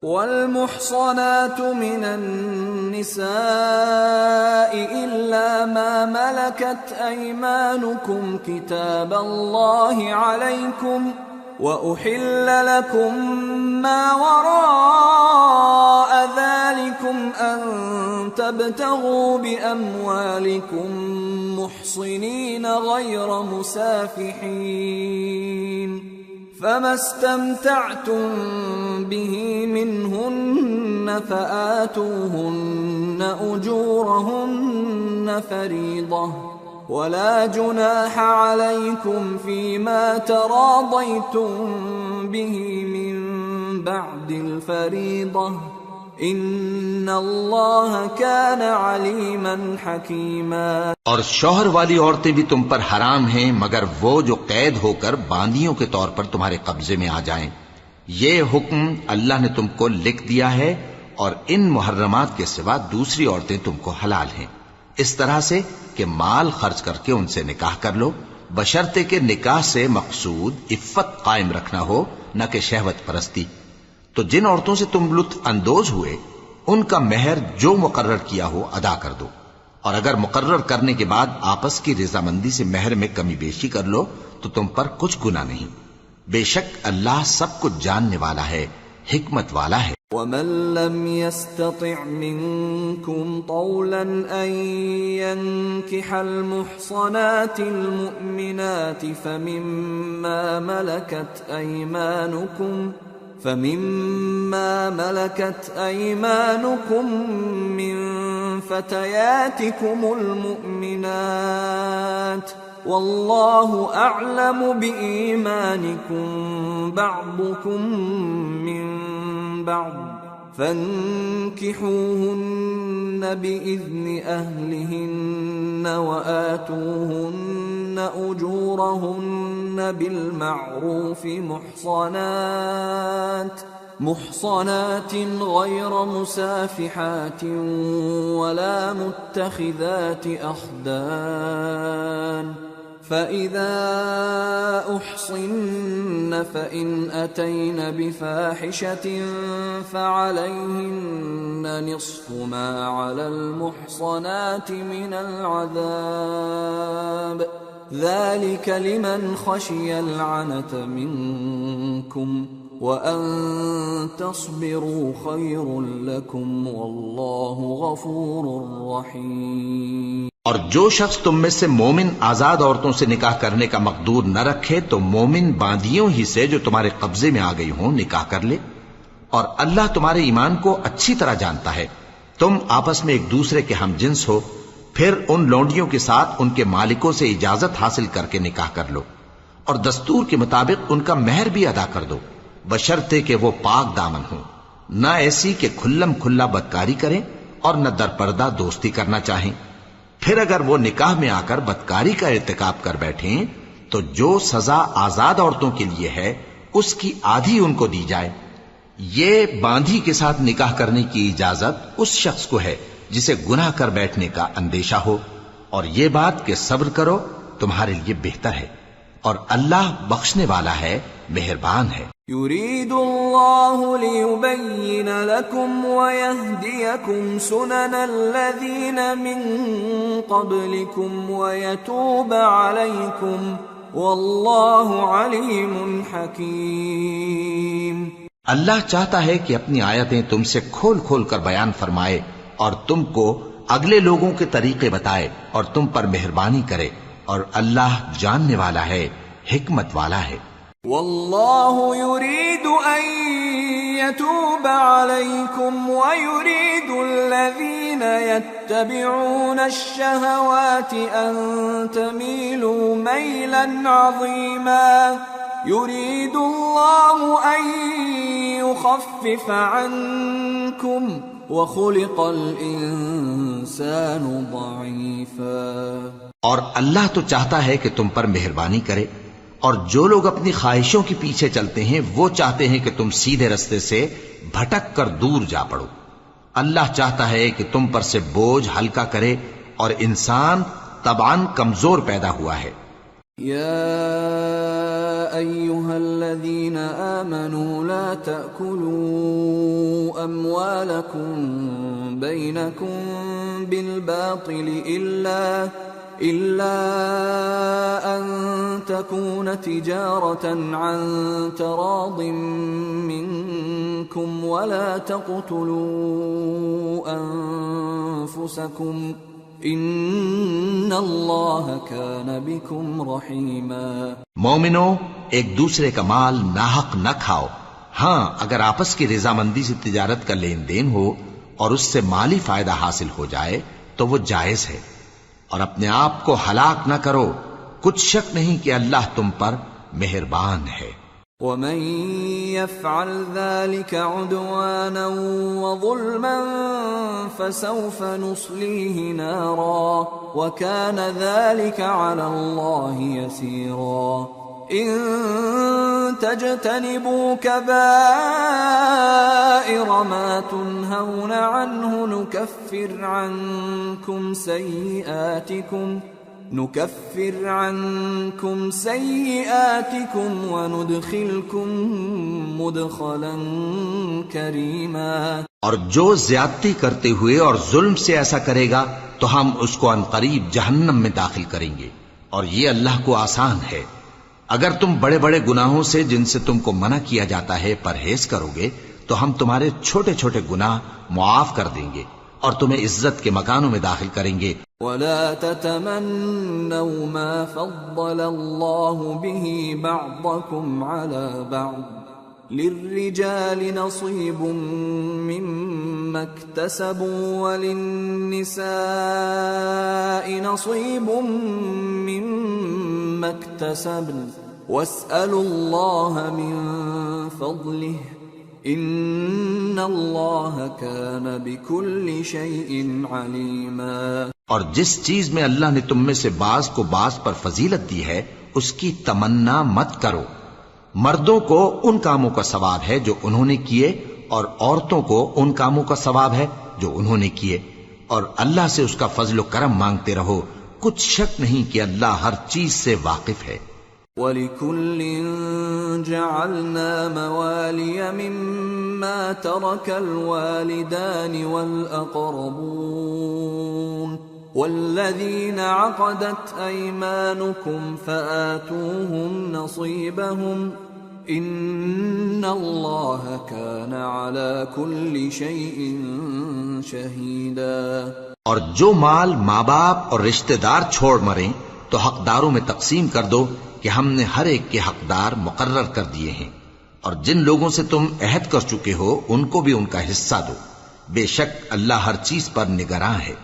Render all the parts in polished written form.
والمحصنات من النساء إلا ما ملكت أيمانكم كتاب الله عليكم وأحل لكم ما وراء ذلكم أن تبتغوا بأموالكم محصنين غير مسافحين فما استمتعتم به منهن فآتوهن أجورهن فريضة ولا جناح عليكم فيما تراضيتم به من بعد الفريضة ان اللہ کان علیما حکیما۔ اور شوہر والی عورتیں بھی تم پر حرام ہیں مگر وہ جو قید ہو کر باندیوں کے طور پر تمہارے قبضے میں آ جائیں۔ یہ حکم اللہ نے تم کو لکھ دیا ہے اور ان محرمات کے سوا دوسری عورتیں تم کو حلال ہیں، اس طرح سے کہ مال خرچ کر کے ان سے نکاح کر لو، بشرطے کہ نکاح سے مقصود عفت قائم رکھنا ہو نہ کہ شہوت پرستی۔ تو جن عورتوں سے تم لطف اندوز ہوئے ان کا مہر جو مقرر کیا ہو ادا کر دو، اور اگر مقرر کرنے کے بعد آپس کی رضامندی سے مہر میں کمی بیشی کر لو تو تم پر کچھ گناہ نہیں، بے شک اللہ سب کچھ جاننے والا ہے، حکمت والا ہے۔ وَمَن لَّمْ يَسْتَطِعْ مِنكُمْ طَوْلًا أَن يَنكِحَ الْمُحْصَنَاتِ الْمُؤْمِنَاتِ فَمِمَّا مَلَكَتْ أَيْمَانُكُمْ مِنْ فَتَيَاتِكُمُ الْمُؤْمِنَاتِ وَاللَّهُ أَعْلَمُ بِإِيمَانِكُمْ بَعْضُكُمْ مِنْ بَعْضٍ فَانكِحُوهُنَّ بِإِذْنِ أَهْلِهِنَّ وَآتُوهُنَّ أُجُورَهُنَّ بِالْمَعْرُوفِ محصنات غير مسافحات ولا متخذات أخدان فإذا أحصن فإن أتين بفاحشة فعليهن نصف ما على المحصنات من العذاب ذلك لمن خشي العنة منكم وَأَن تَصْبِرُوا خَيْرٌ لَكُمْ وَاللَّهُ غَفُورٌ رَحِيمٌ۔ اور جو شخص تم میں سے مومن آزاد عورتوں سے نکاح کرنے کا مقدور نہ رکھے تو مومن باندیوں ہی سے جو تمہارے قبضے میں آ گئی ہوں نکاح کر لے، اور اللہ تمہارے ایمان کو اچھی طرح جانتا ہے۔ تم آپس میں ایک دوسرے کے ہم جنس ہو، پھر ان لونڈیوں کے ساتھ ان کے مالکوں سے اجازت حاصل کر کے نکاح کر لو، اور دستور کے مطابق ان کا مہر بھی ادا کر دو، بشرطے کہ وہ پاک دامن ہوں، نہ ایسی کہ کھلم کھلا بدکاری کریں اور نہ در پردہ دوستی کرنا چاہیں۔ پھر اگر وہ نکاح میں آ کر بدکاری کا ارتکاب کر بیٹھیں تو جو سزا آزاد عورتوں کے لیے ہے اس کی آدھی ان کو دی جائے۔ یہ باندھی کے ساتھ نکاح کرنے کی اجازت اس شخص کو ہے جسے گناہ کر بیٹھنے کا اندیشہ ہو، اور یہ بات کہ صبر کرو تمہارے لیے بہتر ہے، اور اللہ بخشنے والا ہے، مہربان ہے۔ يريد الله ليبين لكم ويهديكم سنن الذين من قبلكم ويتوب عليكم والله عليم حكيم۔ اللہ چاہتا ہے کہ اپنی آیتیں تم سے کھول کھول کر بیان فرمائے اور تم کو اگلے لوگوں کے طریقے بتائے اور تم پر مہربانی کرے، اور اللہ جاننے والا ہے، حکمت والا ہے۔ واللہ یرید ان یتوب علیکم ویرید الذین یتبعون الشہوات ان تمیلوا میلا عظیما یرید اللہ ان یخفف عنکم وخلق الانسان ضعیفا۔ اور اللہ تو چاہتا ہے کہ تم پر مہربانی کرے، اور جو لوگ اپنی خواہشوں کے پیچھے چلتے ہیں وہ چاہتے ہیں کہ تم سیدھے رستے سے بھٹک کر دور جا پڑو۔ اللہ چاہتا ہے کہ تم پر سے بوجھ ہلکا کرے، اور انسان طبعاً کمزور پیدا ہوا ہے۔ یا ایھا الذین آمنوا لا تأکلوا أموالكم بينكم بالباطل إلا أن تكون تجارة عن تراض منكم ولا تقتلوا أنفسكم ان اللہ کان بکم رحیما۔ مومنو، ایک دوسرے کا مال ناحق نہ کھاؤ۔ ہاں، اگر آپس کی رضامندی سے تجارت کا لین دین ہو اور اس سے مالی فائدہ حاصل ہو جائے تو وہ جائز ہے، اور اپنے آپ کو ہلاک نہ کرو، کچھ شک نہیں کہ اللہ تم پر مہربان ہے۔ ومن يفعل ذلك عدوانا وظلما فسوف نصليه نارا وكان ذلك على الله يسيرا۔ إن تجتنبوا كبائر ما تنهون عنه نكفر عنكم سيئاتكم وندخلكم مدخلا كريما۔ اور جو زیادتی کرتے ہوئے اور ظلم سے ایسا کرے گا تو ہم اس کو عنقریب جہنم میں داخل کریں گے، اور یہ اللہ کو آسان ہے۔ اگر تم بڑے بڑے گناہوں سے جن سے تم کو منع کیا جاتا ہے پرہیز کرو گے تو ہم تمہارے چھوٹے چھوٹے گناہ معاف کر دیں گے اور تمہیں عزت کے مکانوں میں داخل کریں گے۔ ولا تتمنوا ما فضل الله به بعضكم على بعض للرجال نصيب مما اكتسبوا وللنساء نصيب مما اكتسبن واسألوا الله من فضله ان اللہ کان بکل شیء علیما۔ اور جس چیز میں اللہ نے تم میں سے بعض کو بعض پر فضیلت دی ہے اس کی تمنا مت کرو۔ مردوں کو ان کاموں کا ثواب ہے جو انہوں نے کیے، اور عورتوں کو ان کاموں کا ثواب ہے جو انہوں نے کیے، اور اللہ سے اس کا فضل و کرم مانگتے رہو، کچھ شک نہیں کہ اللہ ہر چیز سے واقف ہے۔ وَلِكُلٍّ جَعَلْنَا مَوَالِيَ مِمَّا تَرَكَ الْوَالِدَانِ وَالْأَقْرَبُونَ وَالَّذِينَ عَقَدَتْ أَيْمَانُكُمْ فَآتُوهُمْ نَصِيبَهُمْ إِنَّ اللَّهَ كَانَ عَلَى كُلِّ شَيْءٍ شَهِيدًا۔ اور جو مال ماں باپ اور رشتہ دار چھوڑ مریں تو حقداروں میں تقسیم کر دو کہ ہم نے ہر ایک کے حقدار مقرر کر دیے ہیں، اور جن لوگوں سے تم عہد کر چکے ہو ان کو بھی ان کا حصہ دو، بے شک اللہ ہر چیز پر نگراں ہے۔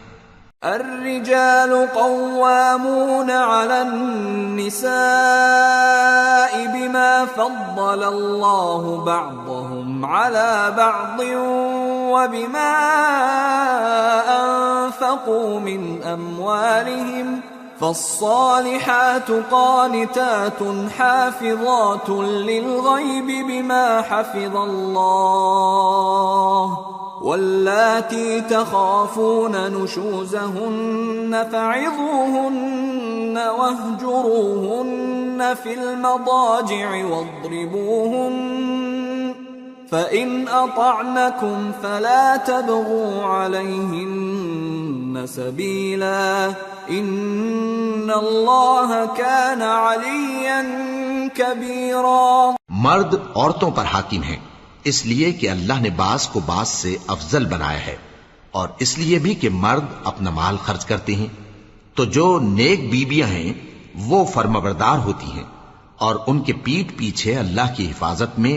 الرجال قوامون على النساء بما فضل الله بعضهم على بعض وبما أنفقوا من أموالهم فالصالحات قانتات حافظات للغيب بما حفظ الله واللاتي تخافون نشوزهن فعظوهن واهجروهن في المضاجع واضربوهن فإن أطعنكم فلا تبغوا عليهن سبيلا ان اللہ کان علیا کبیرا۔ مرد عورتوں پر حاکم ہیں اس لیے کہ اللہ نے بعض کو بعض سے افضل بنایا ہے، اور اس لیے بھی کہ مرد اپنا مال خرچ کرتے ہیں، تو جو نیک بیویاں ہیں وہ فرمانبردار ہوتی ہیں، اور ان کے پیٹ پیچھے اللہ کی حفاظت میں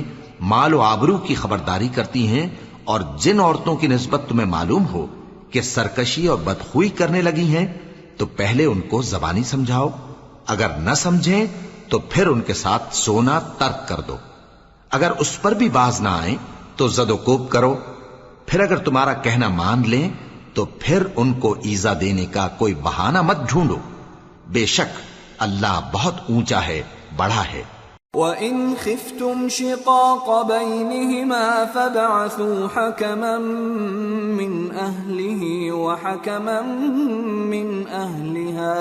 مال و آبرو کی خبرداری کرتی ہیں، اور جن عورتوں کی نسبت تمہیں معلوم ہو کہ سرکشی اور بدخوئی کرنے لگی ہیں تو پہلے ان کو زبانی سمجھاؤ، اگر نہ سمجھیں تو پھر ان کے ساتھ سونا ترک کر دو، اگر اس پر بھی باز نہ آئیں تو زد و کوب کرو، پھر اگر تمہارا کہنا مان لیں تو پھر ان کو ایذا دینے کا کوئی بہانہ مت ڈھونڈو، بے شک اللہ بہت اونچا ہے، بڑا ہے۔ وَإِنْ خِفْتُمْ شِقَاقَ بَيْنِهِمَا فَابْعَثُوا حَكَمًا مِّنْ أَهْلِهِ وَحَكَمًا مِّنْ أَهْلِهَا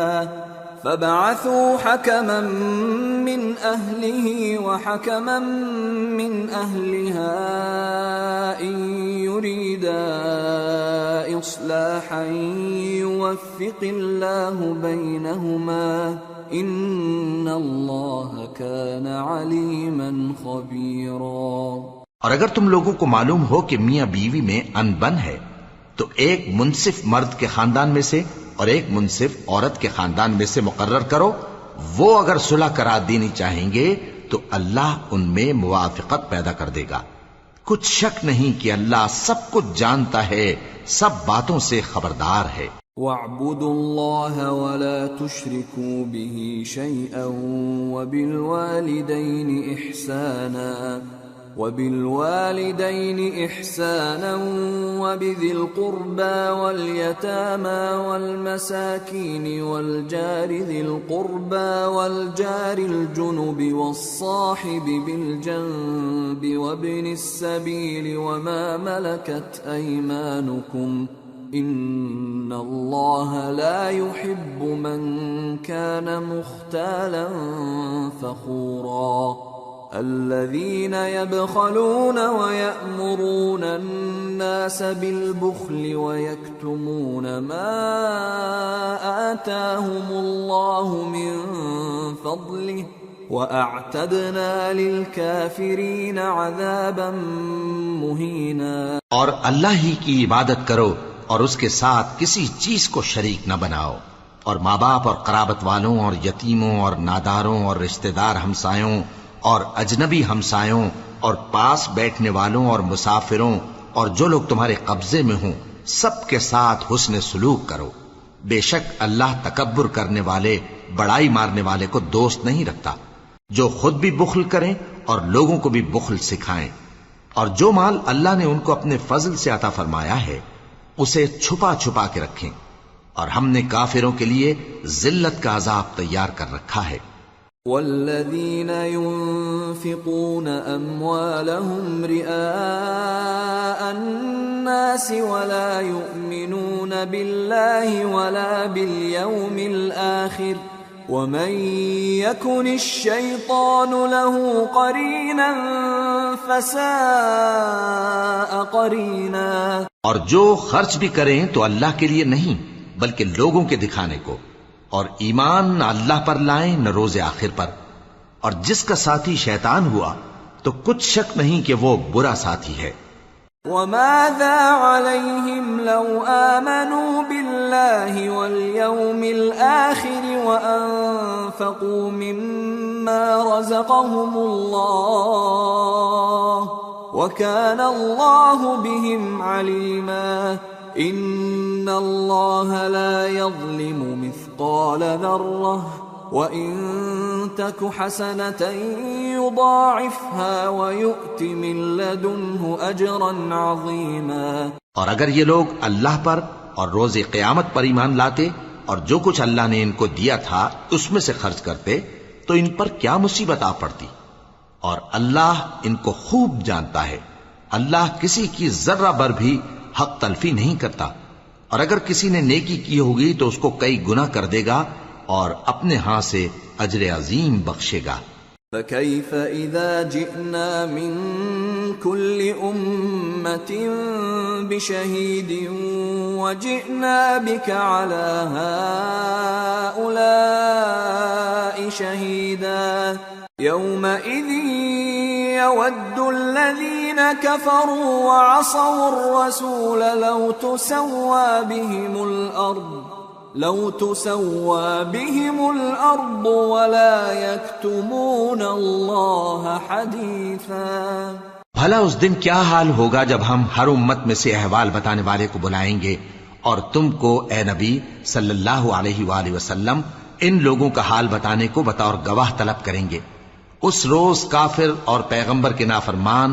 إِنْ يريدا إصلاحا يوفق الله بينهما إن الله كان عليما خبيرا۔ اور اگر تم لوگوں کو معلوم ہو کہ میاں بیوی میں انبن ہے تو ایک منصف مرد کے خاندان میں سے اور ایک منصف عورت کے خاندان میں سے مقرر کرو، وہ اگر صلح کرا دینی چاہیں گے تو اللہ ان میں موافقت پیدا کر دے گا۔ کچھ شک نہیں کہ اللہ سب کچھ جانتا ہے، سب باتوں سے خبردار ہے۔ وَاعْبُدُوا اللَّهَ وَلَا تُشْرِكُوا بِهِ شَيْئًا وَبِالْوَالِدَيْنِ إِحْسَانًا وَبِذِي الْقُرْبَى وَالْيَتَامَى وَالْمَسَاكِينِ وَالْجَارِ ذِي الْقُرْبَى وَالْجَارِ الْجُنُبِ وَالصَّاحِبِ بِالْجَنبِ وَابْنِ السَّبِيلِ وَمَا مَلَكَتْ أَيْمَانُكُمْ إِنَّ اللَّهَ لَا يُحِبُّ مَنْ كَانَ مُخْتَالًا فَخُورًا۔ الذين يبخلون ويأمرون الناس بالبخل ويكتمون ما آتاهم الله من فضله وأعتدنا للكافرين عذابا مهينا۔ اور اللہ ہی کی عبادت کرو اور اس کے ساتھ کسی چیز کو شریک نہ بناؤ، اور ماں باپ اور قرابت والوں اور یتیموں اور ناداروں اور رشتہ دار ہمسایوں اور اجنبی ہمسایوں اور پاس بیٹھنے والوں اور مسافروں اور جو لوگ تمہارے قبضے میں ہوں سب کے ساتھ حسن سلوک کرو۔ بے شک اللہ تکبر کرنے والے، بڑائی مارنے والے کو دوست نہیں رکھتا۔ جو خود بھی بخل کریں اور لوگوں کو بھی بخل سکھائیں، اور جو مال اللہ نے ان کو اپنے فضل سے عطا فرمایا ہے اسے چھپا چھپا کے رکھیں، اور ہم نے کافروں کے لیے ذلت کا عذاب تیار کر رکھا ہے۔ والذين ينفقون أموالهم رئاء الناس ولا يؤمنون بالله ولا باليوم الآخر ومن يكن الشيطان له قرينا فساء قرينا۔ اور جو خرچ بھی کریں تو اللہ کے لیے نہیں بلکہ لوگوں کے دکھانے کو، اور ایمان نہ اللہ پر لائیں نہ روز آخر پر، اور جس کا ساتھی شیطان ہوا تو کچھ شک نہیں کہ وہ برا ساتھی ہے۔ وَمَاذَا عَلَيْهِمْ لَوْ آمَنُوا بِاللَّهِ وَالْيَوْمِ الْآخِرِ وَأَنفَقُوا مِمَّا رَزَقَهُمُ اللَّهُ وَكَانَ اللَّهُ بِهِمْ عَلِيمًا۔ إِنَّ اللَّهَ لَا يَظْلِمُ مِثْقَالَ ذَرَّةٍ وَإِن تَكُ حَسَنَةً يُضَاعِفْهَا وَيُؤْتِ مِن لَّدُنْهُ أَجْرًا عَظِيمًا۔ اور اگر یہ لوگ اللہ پر اور روز قیامت پر ایمان لاتے اور جو کچھ اللہ نے ان کو دیا تھا اس میں سے خرچ کرتے تو ان پر کیا مصیبت آ پڑتی، اور اللہ ان کو خوب جانتا ہے۔ اللہ کسی کی ذرہ بر بھی حق تلفی نہیں کرتا، اور اگر کسی نے نیکی کی ہوگی تو اس کو کئی گنا کر دے گا اور اپنے ہاں سے اجر عظیم بخشے گا۔ فَكَيْفَ إِذَا جِئْنَا مِن كُلِّ أُمَّةٍ بِشَهِيدٍ وَجِئْنَا بِكَ عَلَى هَؤُلَاءِ شَهِيدًا يَوْمَئِذٍ يَوَدُّ الَّذِينَ كَفَرُوا وَعَصَوُا الرَّسُولَ لَوْ تُسَوَّى بِهِمُ الْأَرْضُ وَلَا يَكْتُمُونَ اللَّهَ حَدِيثًا۔ بھلا اس دن کیا حال ہوگا جب ہم ہر امت میں سے احوال بتانے والے کو بلائیں گے اور تم کو اے نبی صلی اللہ علیہ وآلہ وسلم ان لوگوں کا حال بتانے کو بطور گواہ طلب کریں گے۔ اس روز کافر اور پیغمبر کے نافرمان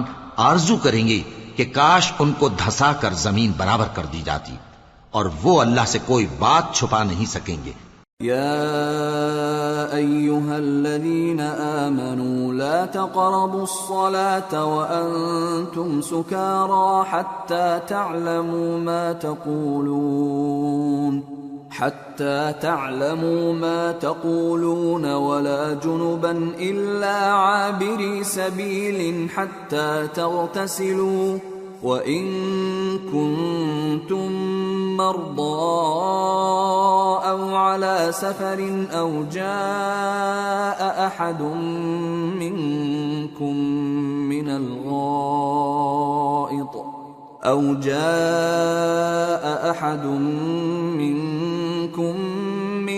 آرزو کریں گے کہ کاش ان کو دھسا کر زمین برابر کر دی جاتی، اور وہ اللہ سے کوئی بات چھپا نہیں سکیں گے۔ یا ایھا الذین آمنوا لا تقربوا الصلاة وانتم سکارى حتى تعلموا ما تقولون ولا جنبا إلا عابري سبيل حتى تغتسلوا وَإِن كُنتُم مَّرْضَىٰ أَوْ عَلَىٰ سَفَرٍ أَوْ جَاءَ أَحَدٌ مِّنكُم من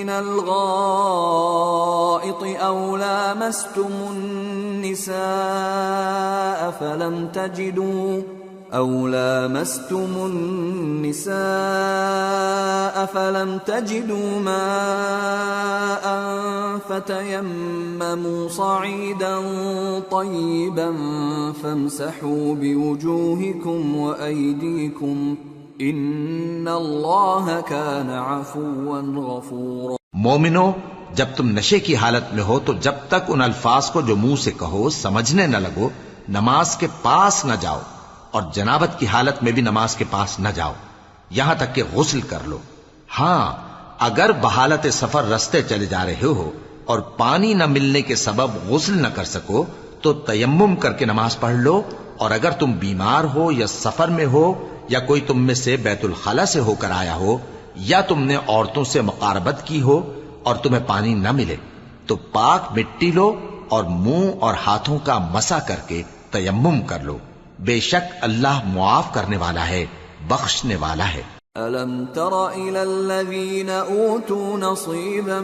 الغائط أو لامستم النساء فلم تجدوا ماء فتيمموا صعيدا طيبا فامسحوا بوجوهكم وأيديكم ان اللہ کان عفوا غفورا۔ مومنو، جب تم نشے کی حالت میں ہو تو جب تک ان الفاظ کو جو منہ سے کہو سمجھنے نہ لگو نماز کے پاس نہ جاؤ، اور جنابت کی حالت میں بھی نماز کے پاس نہ جاؤ یہاں تک کہ غسل کر لو۔ ہاں، اگر بحالت سفر رستے چلے جا رہے ہو اور پانی نہ ملنے کے سبب غسل نہ کر سکو تو تیمم کر کے نماز پڑھ لو، اور اگر تم بیمار ہو یا سفر میں ہو یا کوئی تم میں سے بیت الخلا سے ہو کر آیا ہو یا تم نے عورتوں سے مقاربت کی ہو اور تمہیں پانی نہ ملے تو پاک مٹی لو اور منہ اور ہاتھوں کا مسح کر کے تیمم کر لو، بے شک اللہ معاف کرنے والا ہے، بخشنے والا ہے۔ أَلَمْ تَرَ إِلَى الَّذِينَ أُوتُوا نَصِيبًا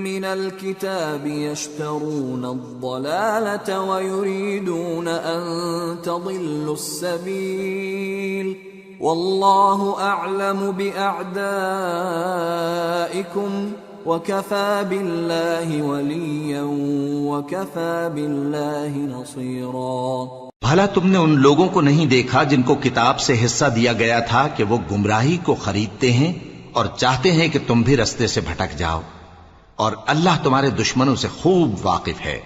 مِّنَ الْكِتَابِ يَشْتَرُونَ الضَّلَالَةَ وَيُرِيدُونَ أَن تَضِلُّوا السَّبِيلَ وَاللَّهُ أَعْلَمُ بِأَعْدَائِكُمْ وَكَفَى بِاللَّهِ وَلِيًّا وَكَفَى بِاللَّهِ نَصِيرًا۔ بھلا تم نے ان لوگوں کو نہیں دیکھا جن کو کتاب سے حصہ دیا گیا تھا کہ وہ گمراہی کو خریدتے ہیں اور چاہتے ہیں کہ تم بھی رستے سے بھٹک جاؤ، اور اللہ تمہارے دشمنوں سے خوب واقف ہے،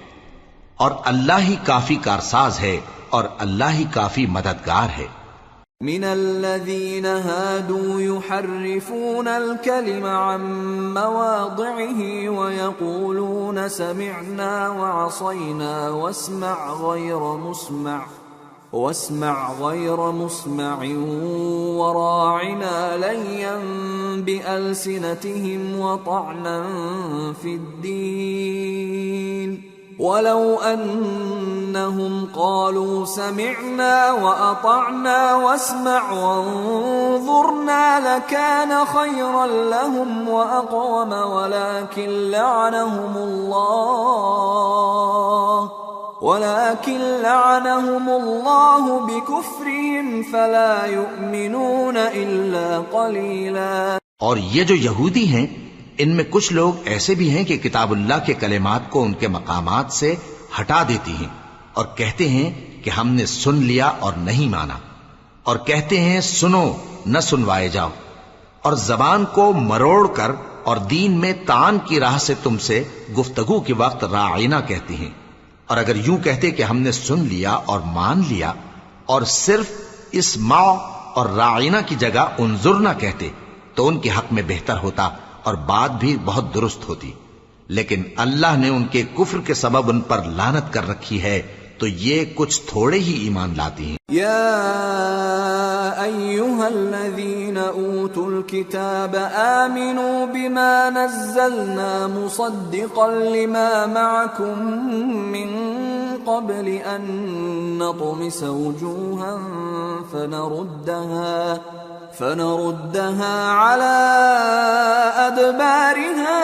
اور اللہ ہی کافی کارساز ہے اور اللہ ہی کافی مددگار ہے۔ من الذين هادوا يحرفون الكلم عن مواضعه ويقولون سمعنا وعصينا واسمع غير مسمع وراعنا ليا بألسنتهم وطعنا في الدين ولو أنهم قالوا سمعنا وأطعنا واسمع وانظرنا لكان خيرا لهم وأقوم ولكن لعنهم الله بكفرهم فلا يؤمنون إلا قليلا۔ اور یہ جو یہودی ہیں ان میں کچھ لوگ ایسے بھی ہیں کہ کتاب اللہ کے کلمات کو ان کے مقامات سے ہٹا دیتی ہیں اور کہتے ہیں کہ ہم نے سن لیا اور نہیں مانا، اور کہتے ہیں سنو نہ سنوائے جاؤ، اور زبان کو مروڑ کر اور دین میں تان کی راہ سے تم سے گفتگو کے وقت راعینا کہتی ہیں، اور اگر یوں کہتے کہ ہم نے سن لیا اور مان لیا اور صرف اسمع اور راعینا کی جگہ انظر نہ کہتے تو ان کے حق میں بہتر ہوتا اور بات بھی بہت درست ہوتی، لیکن اللہ نے ان کے کفر کے سبب ان پر لعنت کر رکھی ہے تو یہ کچھ تھوڑے ہی ایمان لاتی ہیں۔ یا ایھا الذین اوتوا الکتاب آمنوا بما نزلنا مصدقا لما معکم من قبل ان نطمس وجوها فنردها على أدبارها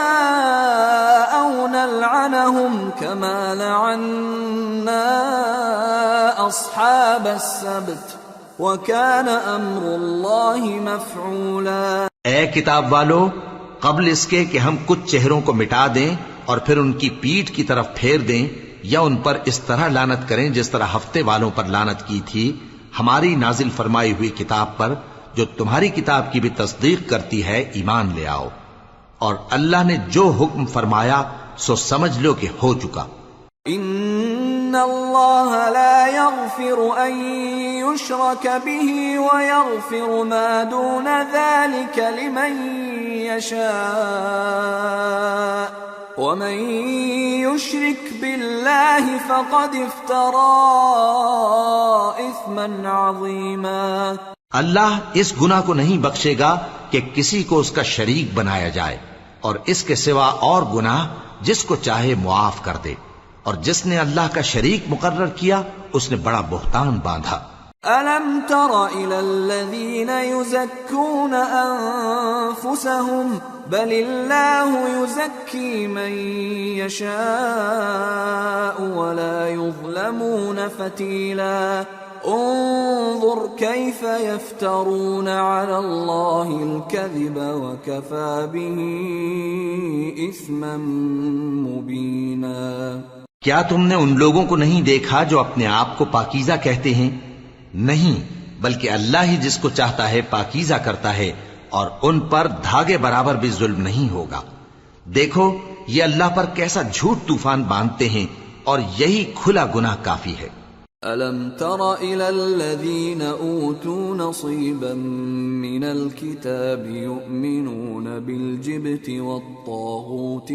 أو نلعنهم كما لعنا أصحاب السبت وكان أمر الله مفعولا۔ اے کتاب والو، قبل اس کے کہ ہم کچھ چہروں کو مٹا دیں اور پھر ان کی پیٹھ کی طرف پھیر دیں یا ان پر اس طرح لعنت کریں جس طرح ہفتے والوں پر لعنت کی تھی ہماری نازل فرمائی ہوئی کتاب پر جو تمہاری کتاب کی بھی تصدیق کرتی ہے، ایمان لے آؤ، اور اللہ نے جو حکم فرمایا سو سمجھ لو کہ ہو چکا۔ ان اللہ لا يغفر ان يشرك به ويغفر ما دون ذلك لمن يشاء ومن يشرك بالله فقد افترى اثما عظيما. اللہ اس گناہ کو نہیں بخشے گا کہ کسی کو اس کا شریک بنایا جائے، اور اس کے سوا اور گناہ جس کو چاہے معاف کر دے، اور جس نے اللہ کا شریک مقرر کیا اس نے بڑا بہتان باندھا. أَلَمْ تَرَ إِلَى الَّذِينَ يُزَكُّونَ أَنفُسَهُمْ بَلِ اللَّهُ يُزَكِّي مَن يَشَاءُ وَلَا يُظْلَمُونَ فَتِيلًا. انظر كيف يفترون على الله الكذب وكفى به إثما مبينا. کیا تم نے ان لوگوں کو نہیں دیکھا جو اپنے آپ کو پاکیزہ کہتے ہیں؟ نہیں، بلکہ اللہ ہی جس کو چاہتا ہے پاکیزہ کرتا ہے، اور ان پر دھاگے برابر بھی ظلم نہیں ہوگا. دیکھو یہ اللہ پر کیسا جھوٹ طوفان باندھتے ہیں، اور یہی کھلا گناہ کافی ہے. أَلَمْ تَرَ إِلَى الَّذِينَ أُوتُوا نَصِيبًا مِّنَ الْكِتَابِ يُؤْمِنُونَ بِالْجِبْتِ وَالطَّاغُوتِ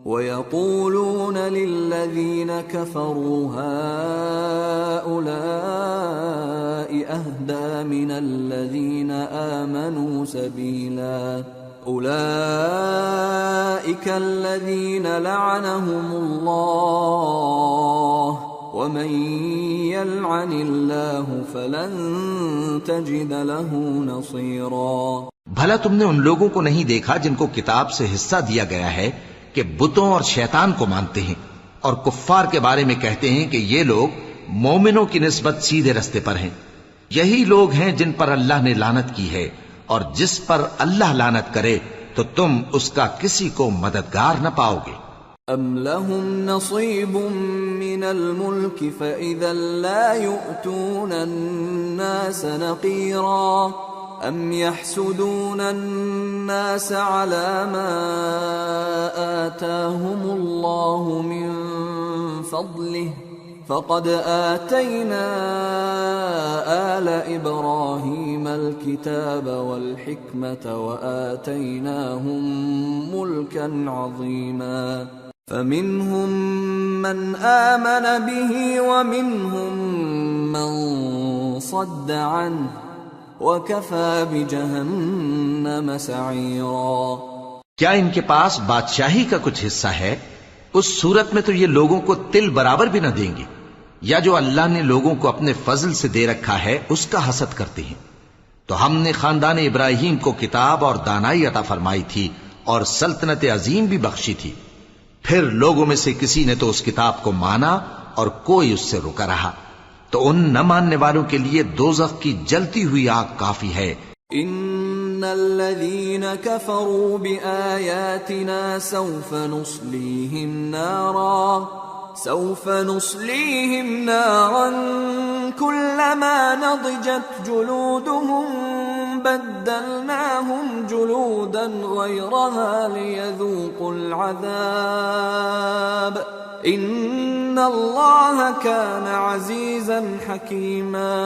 وَيَقُولُونَ لِلَّذِينَ كَفَرُوا هَؤُلَاءِ أَهْدَىٰ مِنَ الَّذِينَ آمَنُوا سَبِيلًا. أولئك الذين لعنهم الله ومن يلعن الله فلن تجد له نصيرا. بھلا تم نے ان لوگوں کو نہیں دیکھا جن کو کتاب سے حصہ دیا گیا ہے کہ بتوں اور شیطان کو مانتے ہیں، اور کفار کے بارے میں کہتے ہیں کہ یہ لوگ مومنوں کی نسبت سیدھے رستے پر ہیں. یہی لوگ ہیں جن پر اللہ نے لعنت کی ہے، اور جس پر اللہ لعنت کرے تو تم اس کا کسی کو مددگار نہ پاؤ گے. ام لهم نصیب من الملک فاذا لا يؤتون الناس نقیرا ام يحسدون الناس على ما آتاهم الله من فضله فقد آتينا آل إبراهيم الكتاب والحكمة وآتيناهم ملكا عظيما. فمنهم من آمن به ومنهم من صد عنه وكفى بجهنم سعيرا. کیا ان کے پاس بادشاہی کا کچھ حصہ ہے؟ اس صورت میں تو یہ لوگوں کو تل برابر بھی نہ دیں گے. یا جو اللہ نے لوگوں کو اپنے فضل سے دے رکھا ہے اس کا حسد کرتے ہیں. تو ہم نے خاندان ابراہیم کو کتاب اور دانائی عطا فرمائی تھی اور سلطنت عظیم بھی بخشی تھی. پھر لوگوں میں سے کسی نے تو اس کتاب کو مانا اور کوئی اس سے رکا رہا. تو ان نہ ماننے والوں کے لیے دوزخ کی جلتی ہوئی آگ کافی ہے. ان الذين كفروا بآياتنا سوف نصليهم نارا كلما نضجت جلودهم بدلناهم جلودا غيرها ليذوقوا العذاب ان الله كان عزيزا حكيما.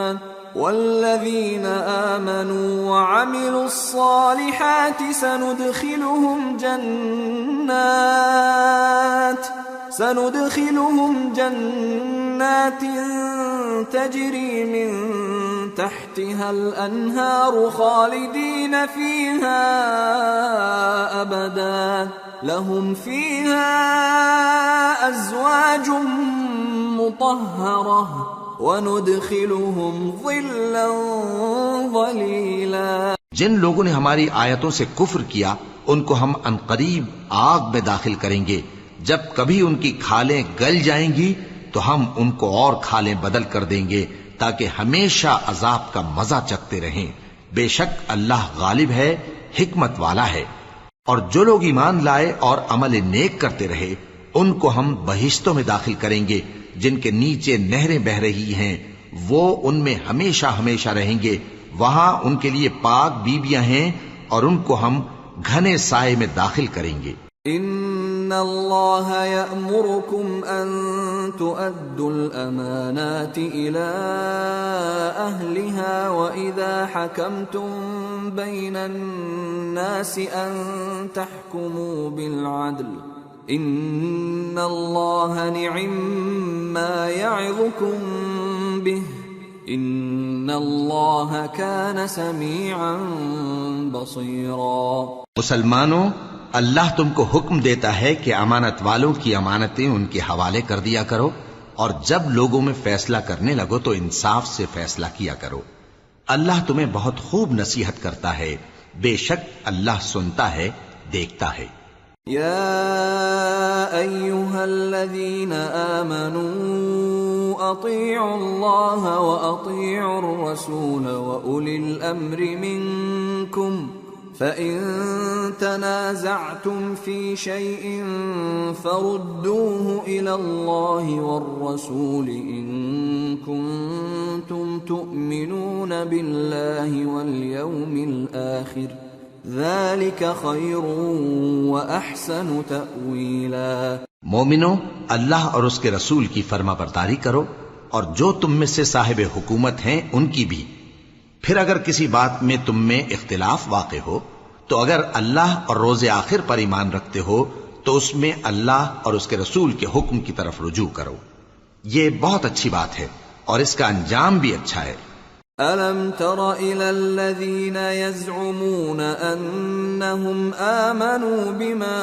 والذين آمنوا وعملوا الصالحات سندخلهم جنات تجري من تحتها الأنهار خالدين فيها أبدا لهم فيها أزواج مطهرة وَنُدْخِلُهُمْ ظِلًّا ظَلِيلًا. جن لوگوں نے ہماری آیتوں سے کفر کیا ان کو ہم عنقریب آگ میں داخل کریں گے. جب کبھی ان کی کھالیں گل جائیں گی تو ہم ان کو اور کھالیں بدل کر دیں گے تاکہ ہمیشہ عذاب کا مزہ چکھتے رہیں. بے شک اللہ غالب ہے، حکمت والا ہے. اور جو لوگ ایمان لائے اور عمل نیک کرتے رہے ان کو ہم بہشتوں میں داخل کریں گے جن کے نیچے نہریں بہ رہی ہیں. وہ ان میں ہمیشہ ہمیشہ رہیں گے. وہاں ان کے لیے پاک بیویاں ہیں اور ان کو ہم گھنے سائے میں داخل کریں گے. ان اللہ یأمرکم ان تؤدوا الامانات الى أهلها وإذا حكمتم بين الناس أن تحكموا بالعدل إن الله نعم ما يعظكم به إن الله كان سميعا بصيرا۔ مسلمانوں، اللہ تم کو حکم دیتا ہے کہ امانت والوں کی امانتیں ان کے حوالے کر دیا کرو، اور جب لوگوں میں فیصلہ کرنے لگو تو انصاف سے فیصلہ کیا کرو۔ اللہ تمہیں بہت خوب نصیحت کرتا ہے، بے شک اللہ سنتا ہے، دیکھتا ہے۔ یا ایھا الذین آمنوا اطیعوا اللہ واطیعوا الرسول واولی الامر منکم فَإِن تَنَازَعْتُمْ فِي شَيْءٍ فَرُدُّوهُ إِلَى اللَّهِ وَالرَّسُولِ إِن كُنتُمْ تُؤْمِنُونَ بِاللَّهِ وَالْيَوْمِ الْآخِرِ ذَلِكَ خَيْرٌ وَأَحْسَنُ تَأْوِيلًا۔ مومنو، اللہ اور اس کے رسول کی فرما برداری کرو، اور جو تم میں سے صاحب حکومت ہیں ان کی بھی۔ پھر اگر کسی بات میں تم میں اختلاف واقع ہو تو اگر اللہ اور روز آخر پر ایمان رکھتے ہو تو اس میں اللہ اور اس کے رسول کے حکم کی طرف رجوع کرو، یہ بہت اچھی بات ہے اور اس کا انجام بھی اچھا ہے۔ أَلَمْ تَرَ إِلَى الَّذِينَ يَزْعُمُونَ أَنَّهُمْ آمَنُوا بِمَا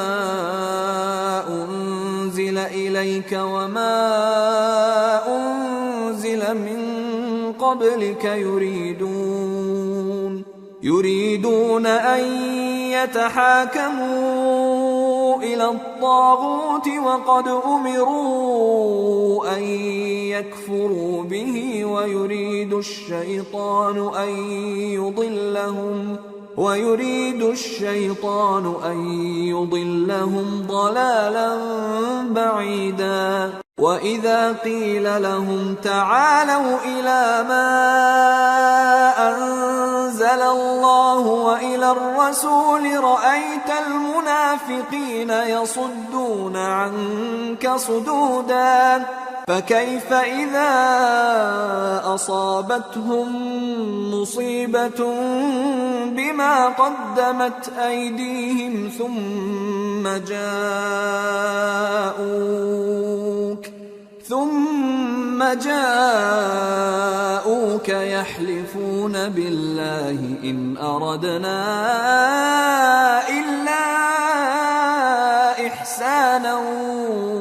أُنزِلَ إِلَيْكَ وَمَا أُنزِلَ مِن قبلك يريدون أن يتحاكموا إلى الطاغوت وقد أمروا أن يكفروا به ويريد الشيطان أن يضلهم ضلالا بعيدا۔ وَإِذَا قِيلَ لَهُمْ تَعَالَوْا إِلَى مَا أَنزَلَ اللَّهُ وَإِلَى الرَّسُولِ رَأَيْتَ الْمُنَافِقِينَ يَصُدُّونَ عَنكَ صُدُودًا فَكَيْفَ إِذَا أَصَابَتْهُم مُّصِيبَةٌ بِمَا قَدَّمَتْ أَيْدِيهِمْ ثُمَّ جاءوك يحلفون بالله إن أردنا إلا إحسانا